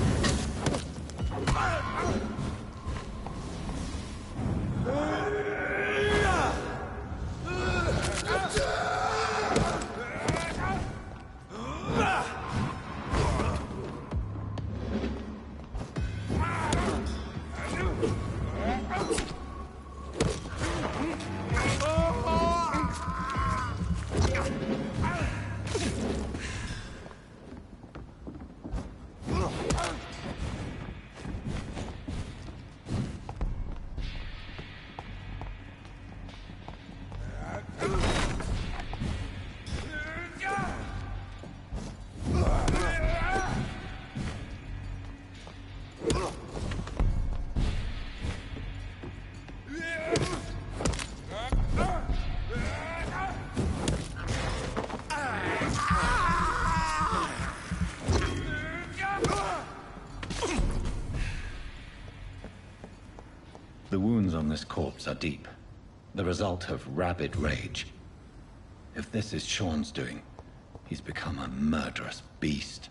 The wounds on this corpse are deep, the result of rabid rage. If this is Sean's doing, he's become a murderous beast.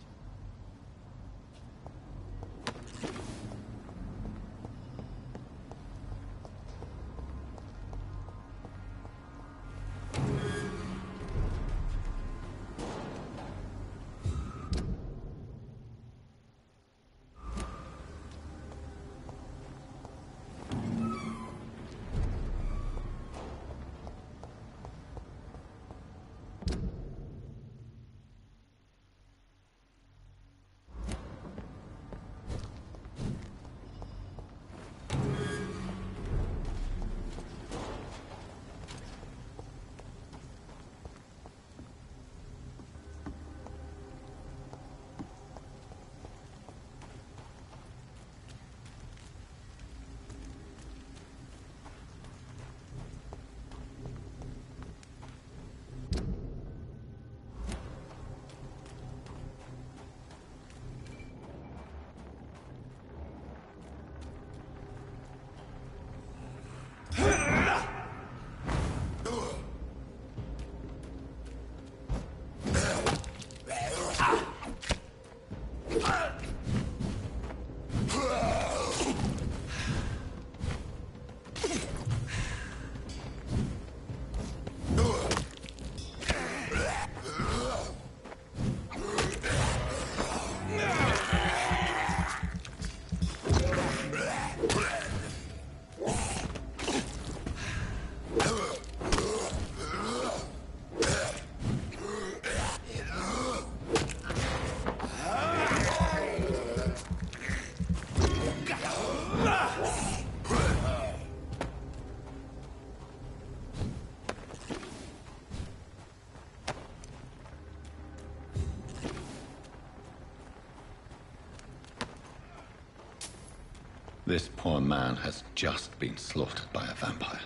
This poor man has just been slaughtered by a vampire.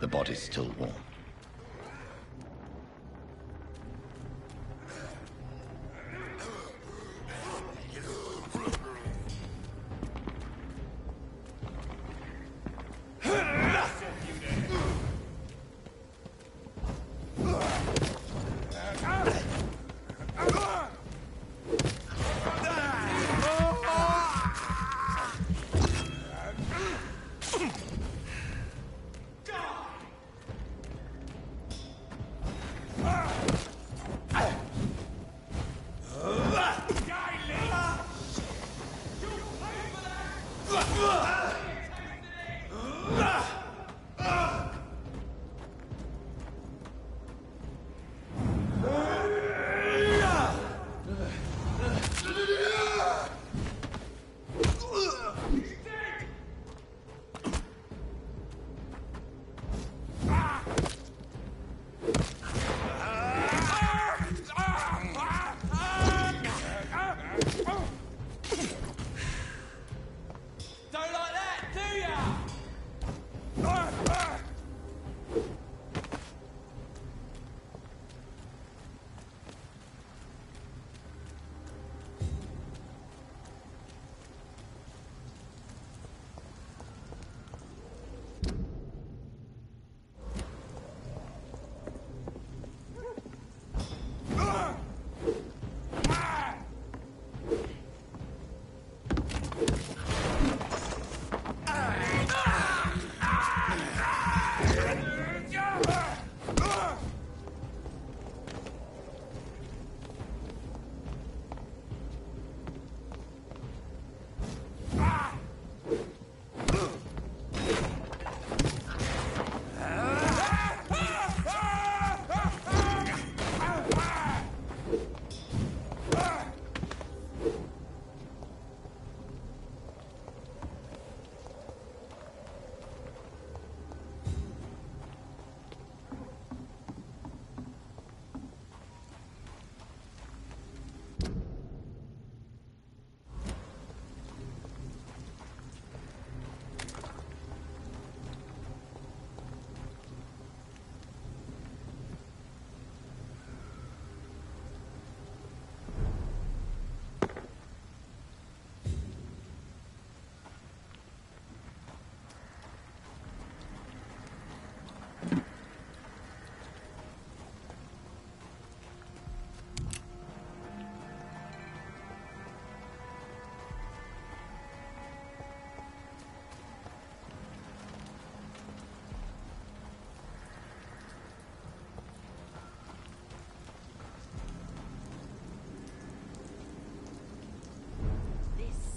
The body's still warm. Don't like that!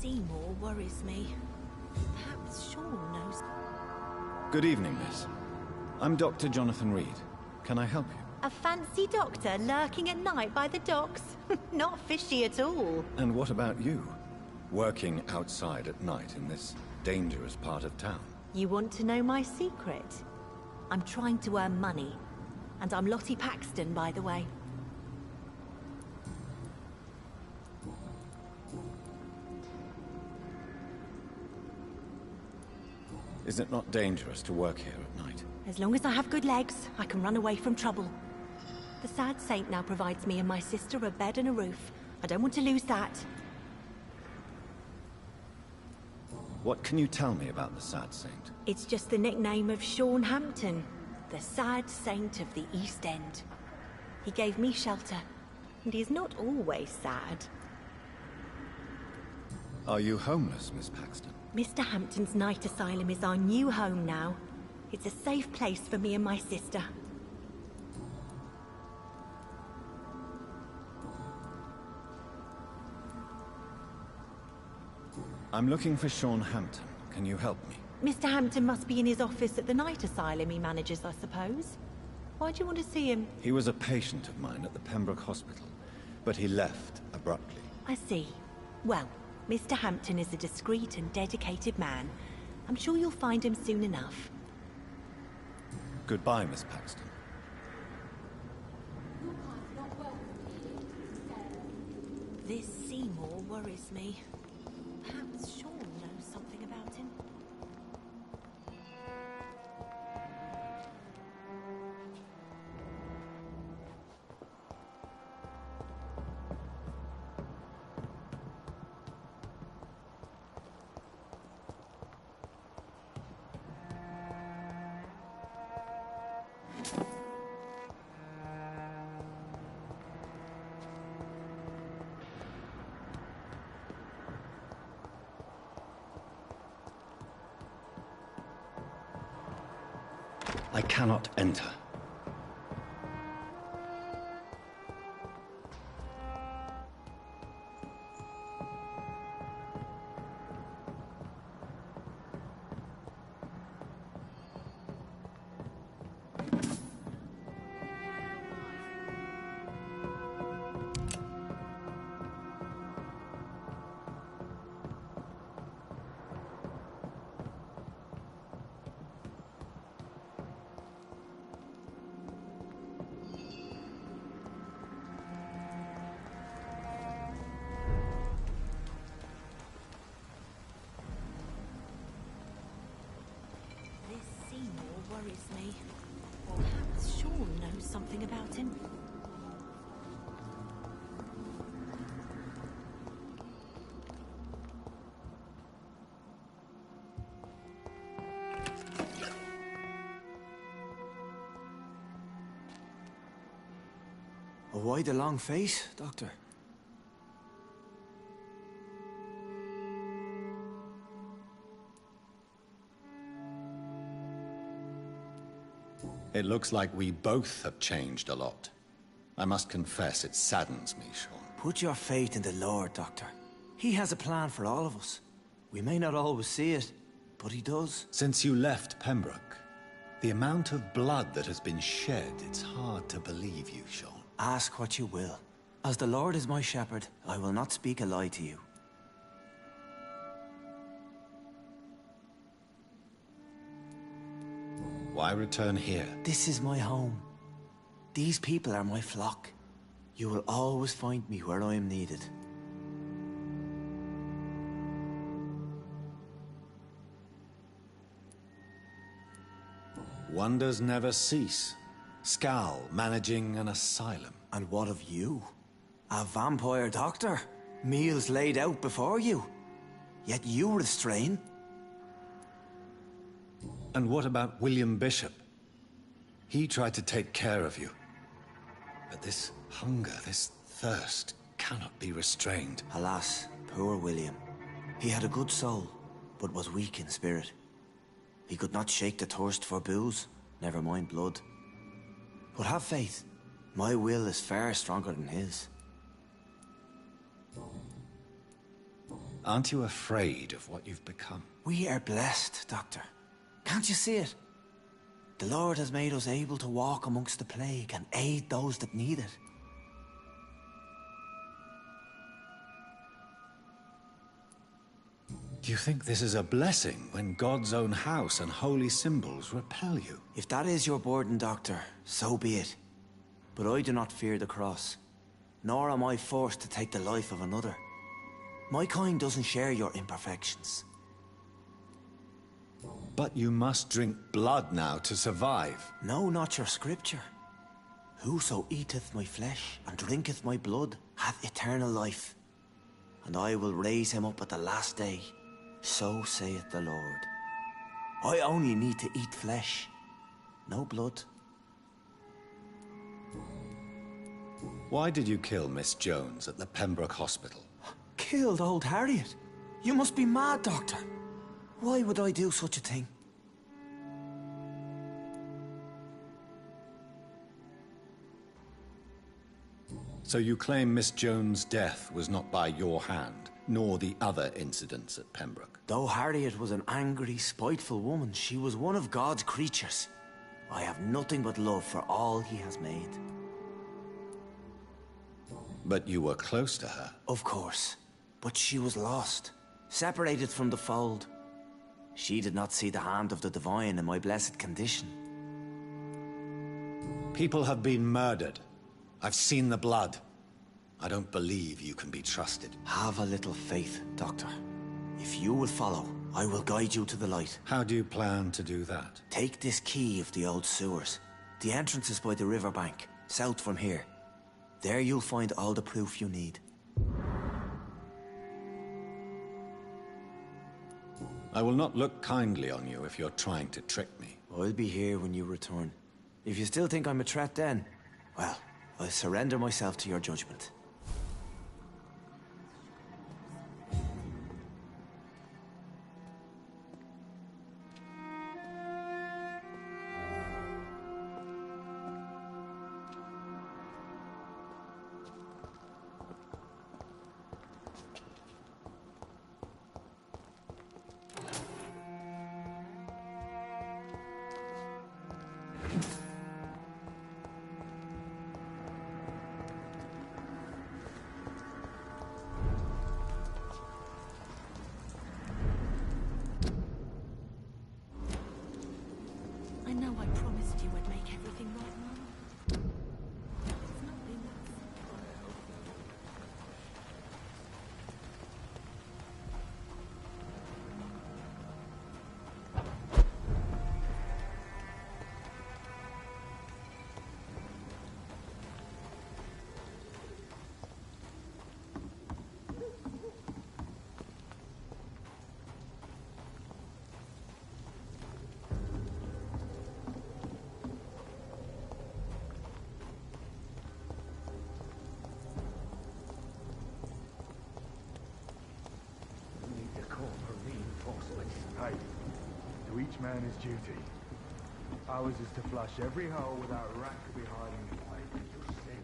Seymour worries me. Perhaps Sean knows. Good evening, miss. I'm Dr. Jonathan Reed. Can I help you? A fancy doctor lurking at night by the docks? Not fishy at all. And what about you? Working outside at night in this dangerous part of town? You want to know my secret? I'm trying to earn money. And I'm Lottie Paxton, by the way. Is it not dangerous to work here at night? As long as I have good legs, I can run away from trouble. The Sad Saint now provides me and my sister a bed and a roof. I don't want to lose that. What can you tell me about the Sad Saint? It's just the nickname of Sean Hampton, the Sad Saint of the East End. He gave me shelter, and he's not always sad. Are you homeless, Miss Paxton? Mr. Hampton's night asylum is our new home now. It's a safe place for me and my sister. I'm looking for Sean Hampton. Can you help me? Mr. Hampton must be in his office at the night asylum he manages, I suppose. Why do you want to see him? He was a patient of mine at the Pembroke Hospital, but he left abruptly. I see. Well, Mr. Hampton is a discreet and dedicated man. I'm sure you'll find him soon enough. Goodbye, Miss Paxton. This Seymour worries me. Perhaps Sean knows something about him. I cannot enter. Worries me. Perhaps Sean knows something about him. Why the long face, Doctor? It looks like we both have changed a lot. I must confess, it saddens me, Sean. Put your faith in the Lord, Doctor. He has a plan for all of us. We may not always see it, but he does. Since you left Pembroke, the amount of blood that has been shed, it's hard to believe you, Sean. Ask what you will. As the Lord is my shepherd, I will not speak a lie to you. Why return here? This is my home. These people are my flock. You will always find me where I am needed. Wonders never cease. Scal managing an asylum. And what of you? A vampire doctor? Meals laid out before you. Yet you restrain. And what about William Bishop? He tried to take care of you. But this hunger, this thirst, cannot be restrained. Alas, poor William. He had a good soul, but was weak in spirit. He could not shake the thirst for booze, never mind blood. But have faith. My will is far stronger than his. Aren't you afraid of what you've become? We are blessed, Doctor. Can't you see it? The Lord has made us able to walk amongst the plague and aid those that need it. Do you think this is a blessing when God's own house and holy symbols repel you? If that is your burden, Doctor, so be it. But I do not fear the cross, nor am I forced to take the life of another. My kind doesn't share your imperfections. But you must drink blood now to survive. No, not your scripture. Whoso eateth my flesh and drinketh my blood hath eternal life, and I will raise him up at the last day. So saith the Lord. I only need to eat flesh, no blood. Why did you kill Miss Jones at the Pembroke Hospital? Killed old Harriet? You must be mad, Doctor. Why would I do such a thing? So you claim Miss Jones' death was not by your hand, nor the other incidents at Pembroke? Though Harriet was an angry, spiteful woman, she was one of God's creatures. I have nothing but love for all he has made. But you were close to her. Of course. But she was lost, separated from the fold. She did not see the hand of the divine in my blessed condition. People have been murdered. I've seen the blood. I don't believe you can be trusted. Have a little faith, Doctor. If you will follow, I will guide you to the light. How do you plan to do that? Take this key of the old sewers. The entrance is by the riverbank, south from here. There you'll find all the proof you need. I will not look kindly on you if you're trying to trick me. I'll be here when you return. If you still think I'm a threat then, well, I'll surrender myself to your judgment. I know I promised you I'd make everything right, Mum. It's not been that simple. Hey, to each man his duty. Ours is to flush every hole without a rat could be hiding in the way. You see.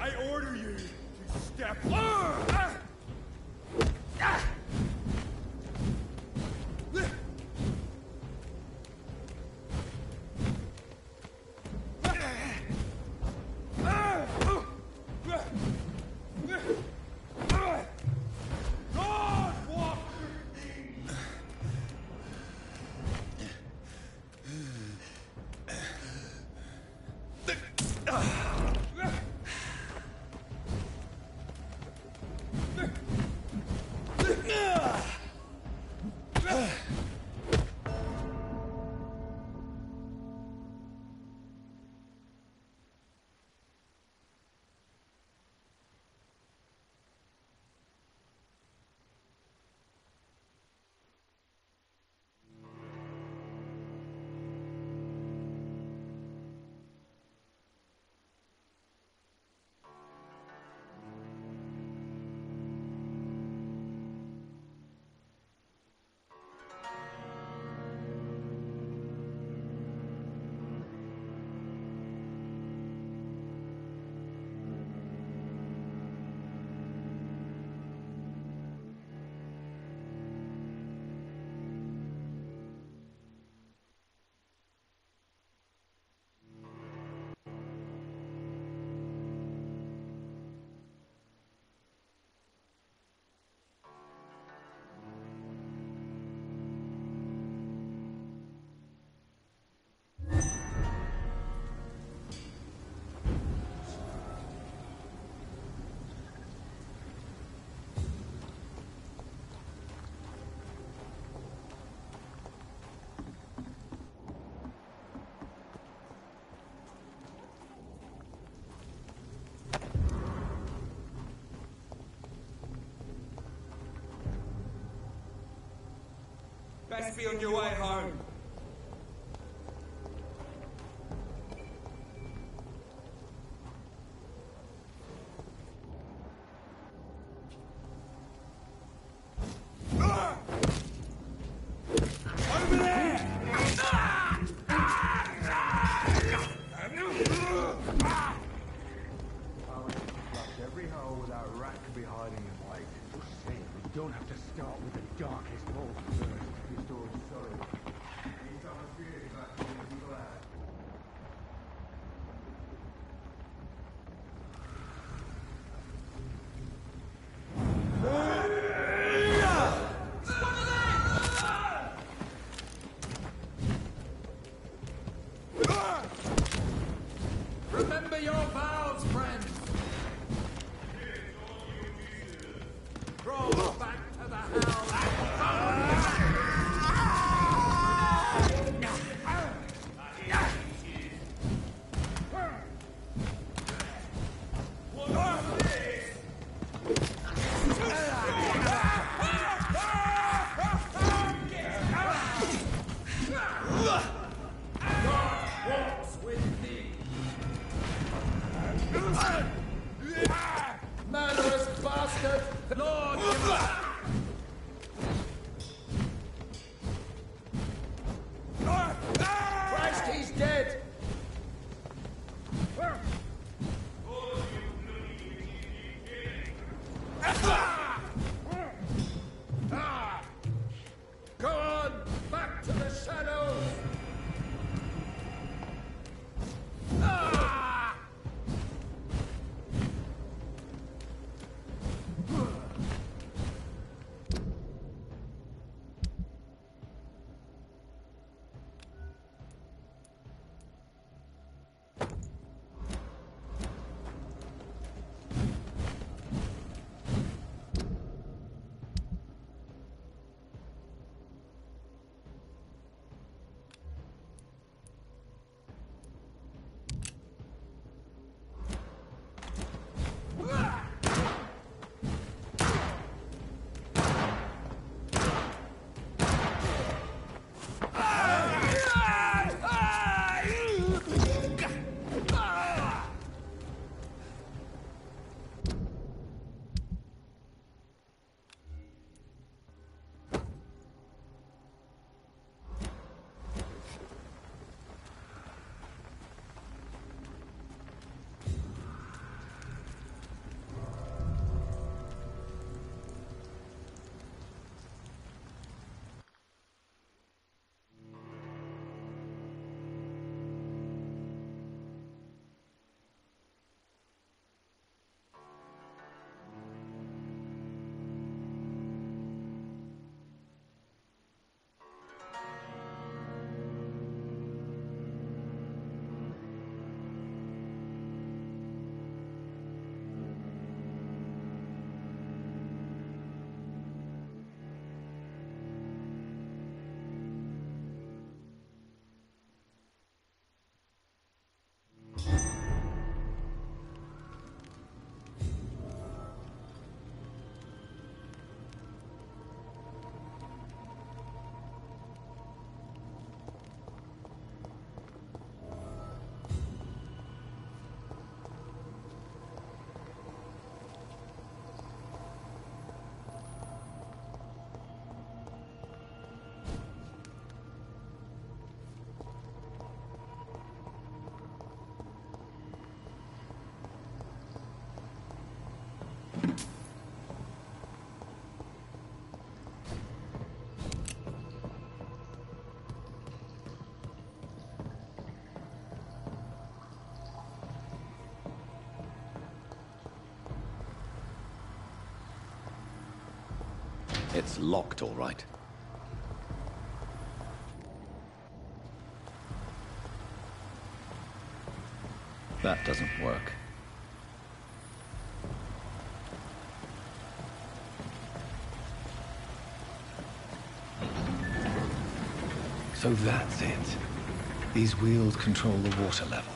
I order you to step. best be on your way home. Over there! Every hole without a rat could be hiding in wait. Hey, we don't have to start with the darkest hole first. Your story's solid. Anytime I feel it, I feel be glad. Remember your vows, friends! Crawl back to the hell! God walks with thee! Murderous bastard! Lord, Christ, he's dead! Go on, back to the shadows! It's locked, all right. That doesn't work. So that's it. These wheels control the water level.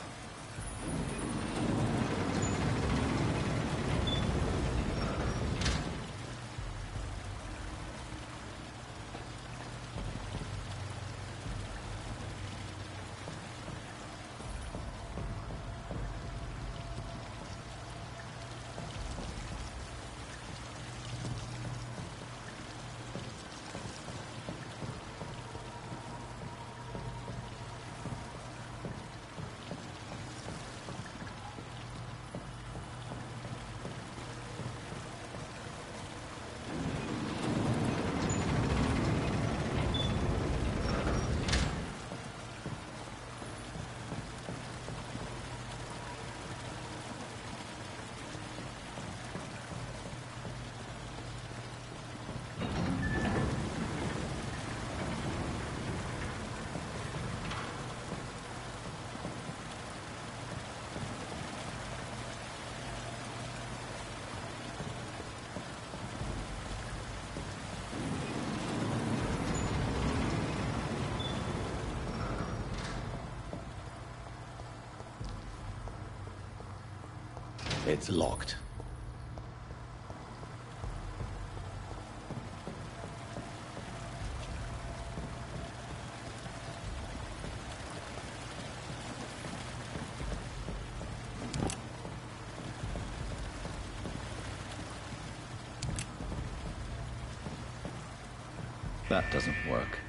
It's locked. That doesn't work.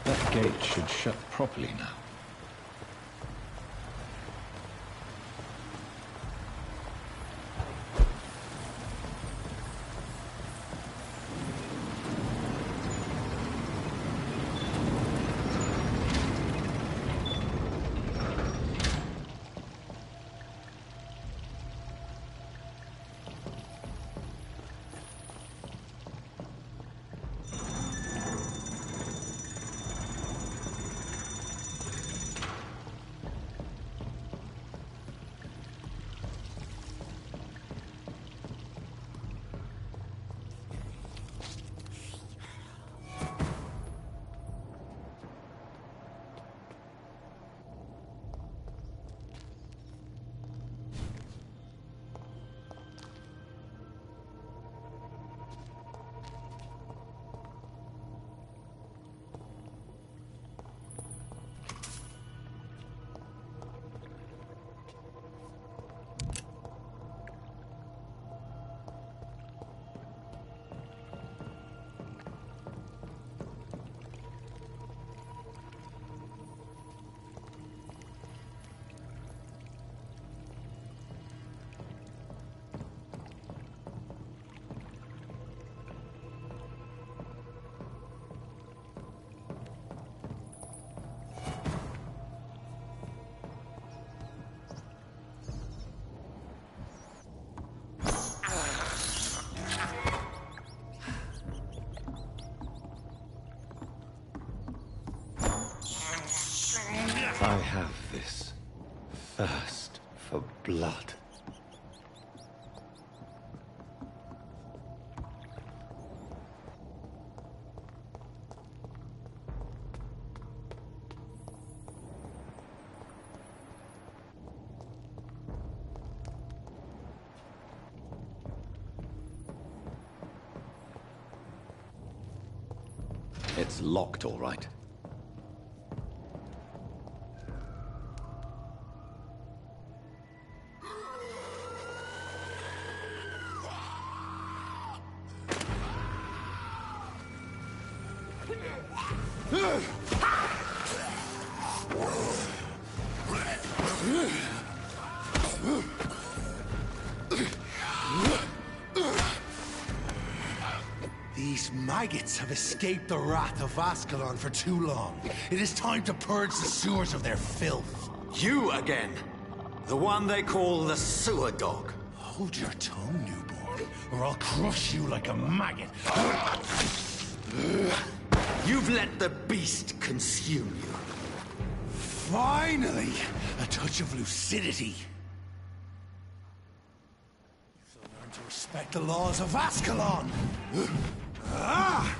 That gate should shut properly now. I have this thirst for blood. It's locked, all right. These maggots have escaped the wrath of Ascalon for too long. It is time to purge the sewers of their filth. You again? The one they call the sewer dog? Hold your tongue, newborn, or I'll crush you like a maggot. You've let the beast consume you. Finally! A touch of lucidity. So learn to respect the laws of Ascalon! Ah!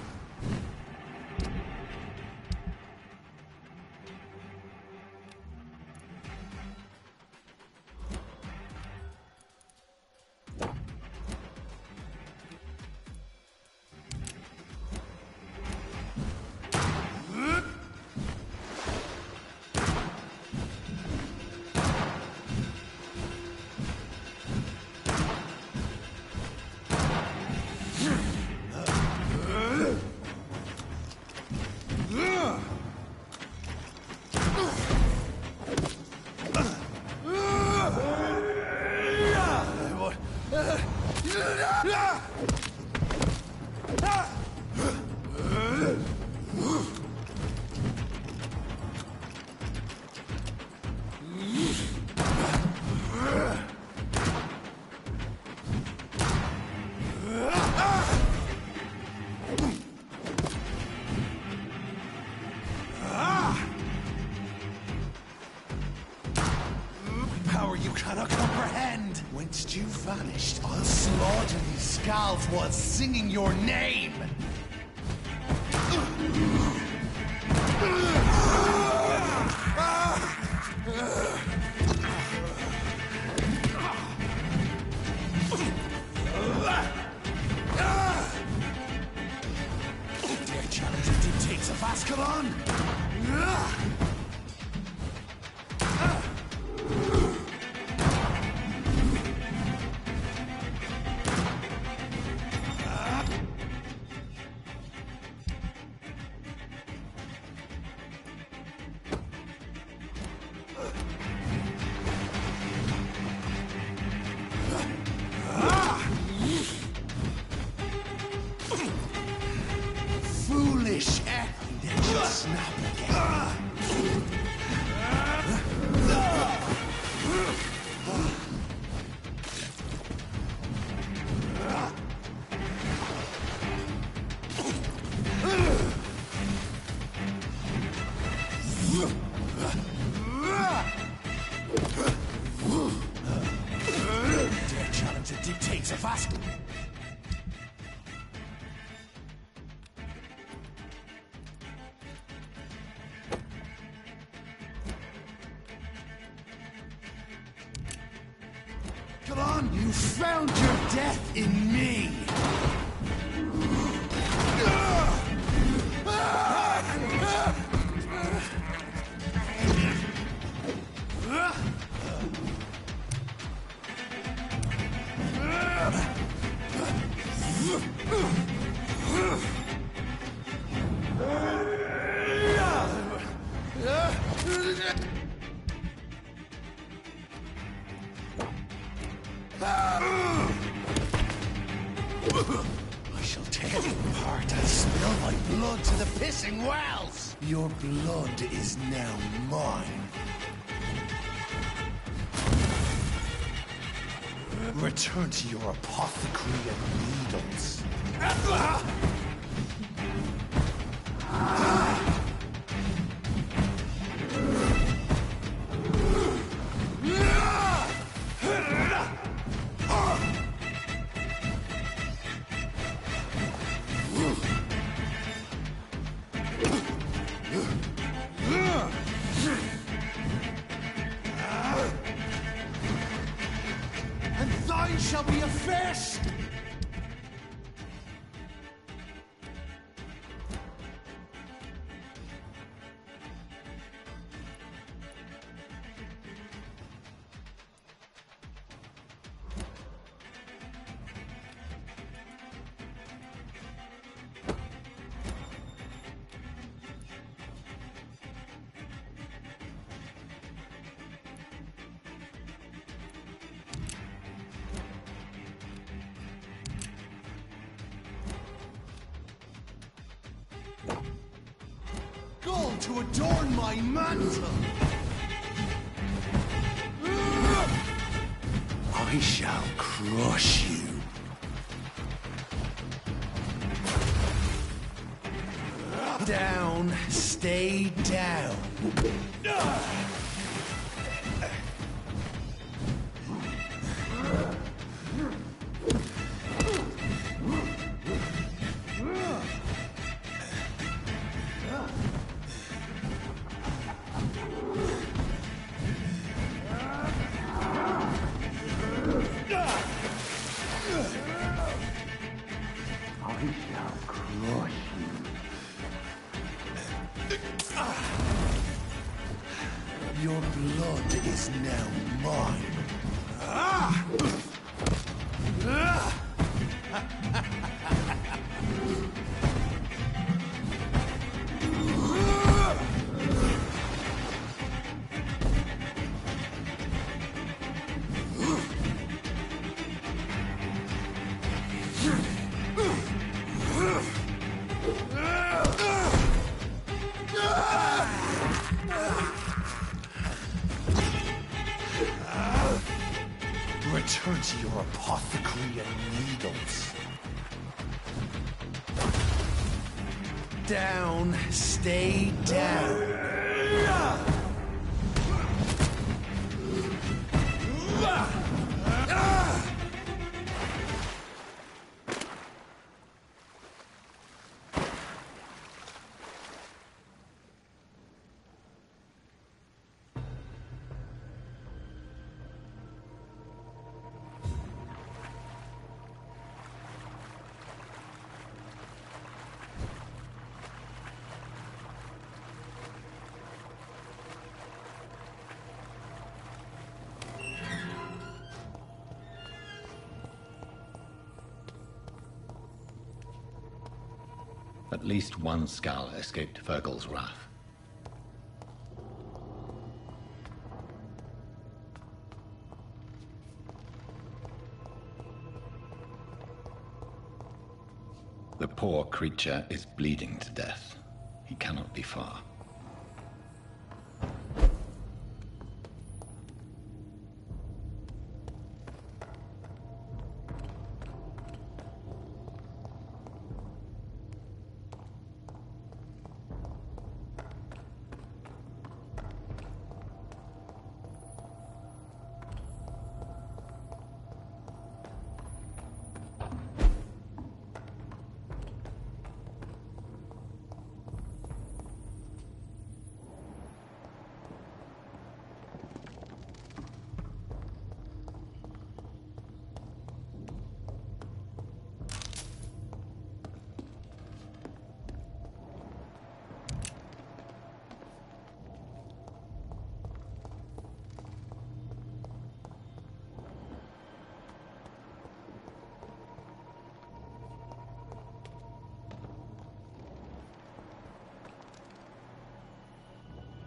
Power you cannot comprehend. Whence you vanished, I'll slaughter these skulls while singing your name. Dare challenge the dictates of Ascalon? Foolish act, they just snap again. Dare challenge the dictates of Ascalon. Come on, you found your death in me! I shall tear you apart and spill my blood to the pissing wells! Your blood is now mine. Return to your apothecary and needles. And thine shall be a fist! Gold to adorn my mantle! I shall crush you. Down, stay down. I shall crush you. Your blood is now mine. for apothecary and needles. Down, stay down. At least one Skal escaped Fergal's wrath. The poor creature is bleeding to death. He cannot be far.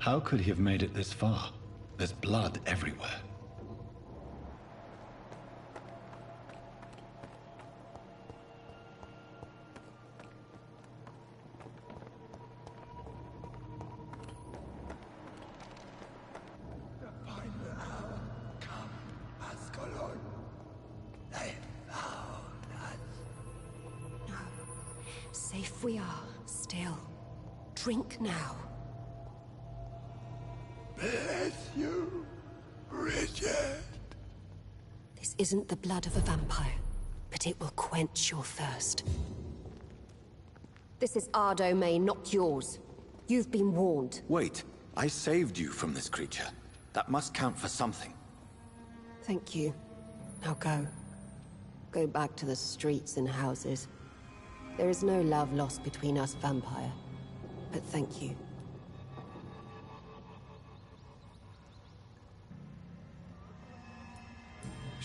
How could he have made it this far? There's blood everywhere. Safe we are, still. Drink now. Bless you, Bridget. This isn't the blood of a vampire, but it will quench your thirst. This is our domain, not yours. You've been warned. Wait, I saved you from this creature. That must count for something. Thank you. Now go. Go back to the streets and houses. There is no love lost between us, Vampire. But thank you.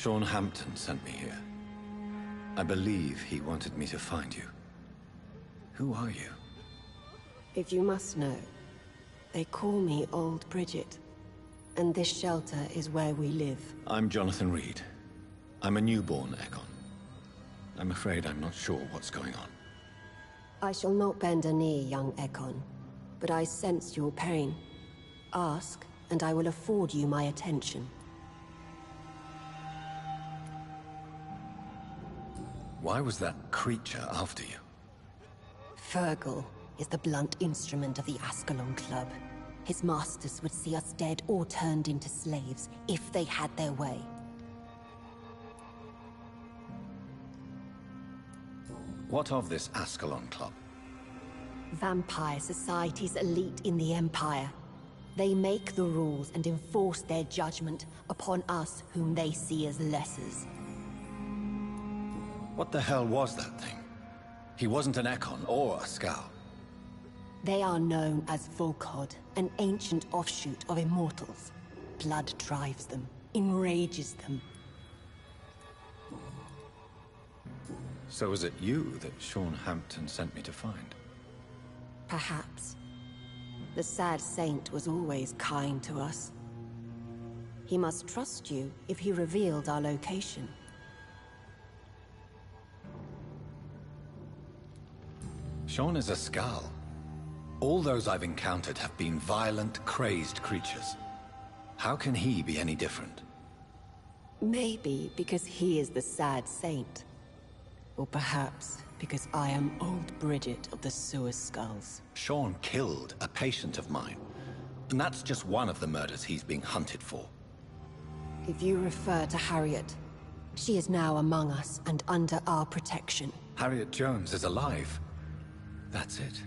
Sean Hampton sent me here. I believe he wanted me to find you. Who are you? If you must know, they call me Old Bridget. And this shelter is where we live. I'm Jonathan Reed. I'm a newborn Ekon. I'm afraid I'm not sure what's going on. I shall not bend a knee, young Ekon. But I sense your pain. Ask, and I will afford you my attention. Why was that creature after you? Fergal is the blunt instrument of the Ascalon Club. His masters would see us dead or turned into slaves if they had their way. What of this Ascalon Club? Vampire Society's elite in the Empire. They make the rules and enforce their judgment upon us whom they see as lessers. What the hell was that thing? He wasn't an Ekon or a Skal. They are known as Volkod, an ancient offshoot of immortals. Blood drives them, enrages them. So was it you that Sean Hampton sent me to find? Perhaps. The sad saint was always kind to us. He must trust you if he revealed our location. Sean is a Skal. All those I've encountered have been violent, crazed creatures. How can he be any different? Maybe because he is the sad saint. Or perhaps because I am old Bridget of the Sewer Skulls. Sean killed a patient of mine. And that's just one of the murders he's being hunted for. If you refer to Harriet, she is now among us and under our protection. Harriet Jones is alive. That's it.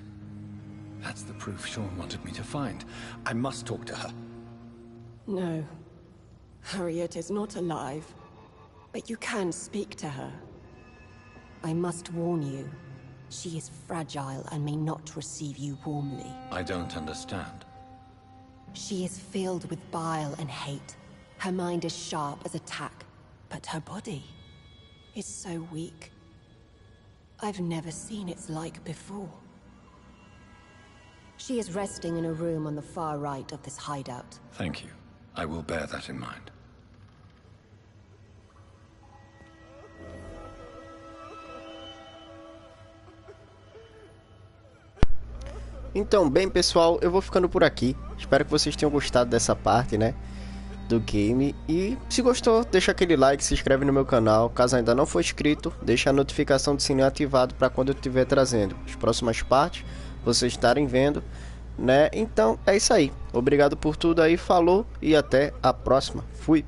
That's the proof Sean wanted me to find. I must talk to her. No. Harriet is not alive. But you can speak to her. I must warn you. She is fragile and may not receive you warmly. I don't understand. She is filled with bile and hate. Her mind is sharp as a tack, but her body is so weak. I've never seen its like before. She is resting in a room on the far right of this hideout. Thank you. I will bear that in mind. Então, bem pessoal, eu vou ficando por aqui. Espero que vocês tenham gostado dessa parte, né, do game. E se gostou, deixa aquele like, se inscreve no meu canal. Caso ainda não for inscrito, deixa a notificação do sininho ativado para quando eu estiver trazendo as próximas partes, vocês estarem vendo, né? Então, é isso aí. Obrigado por tudo aí, falou e até a próxima. Fui!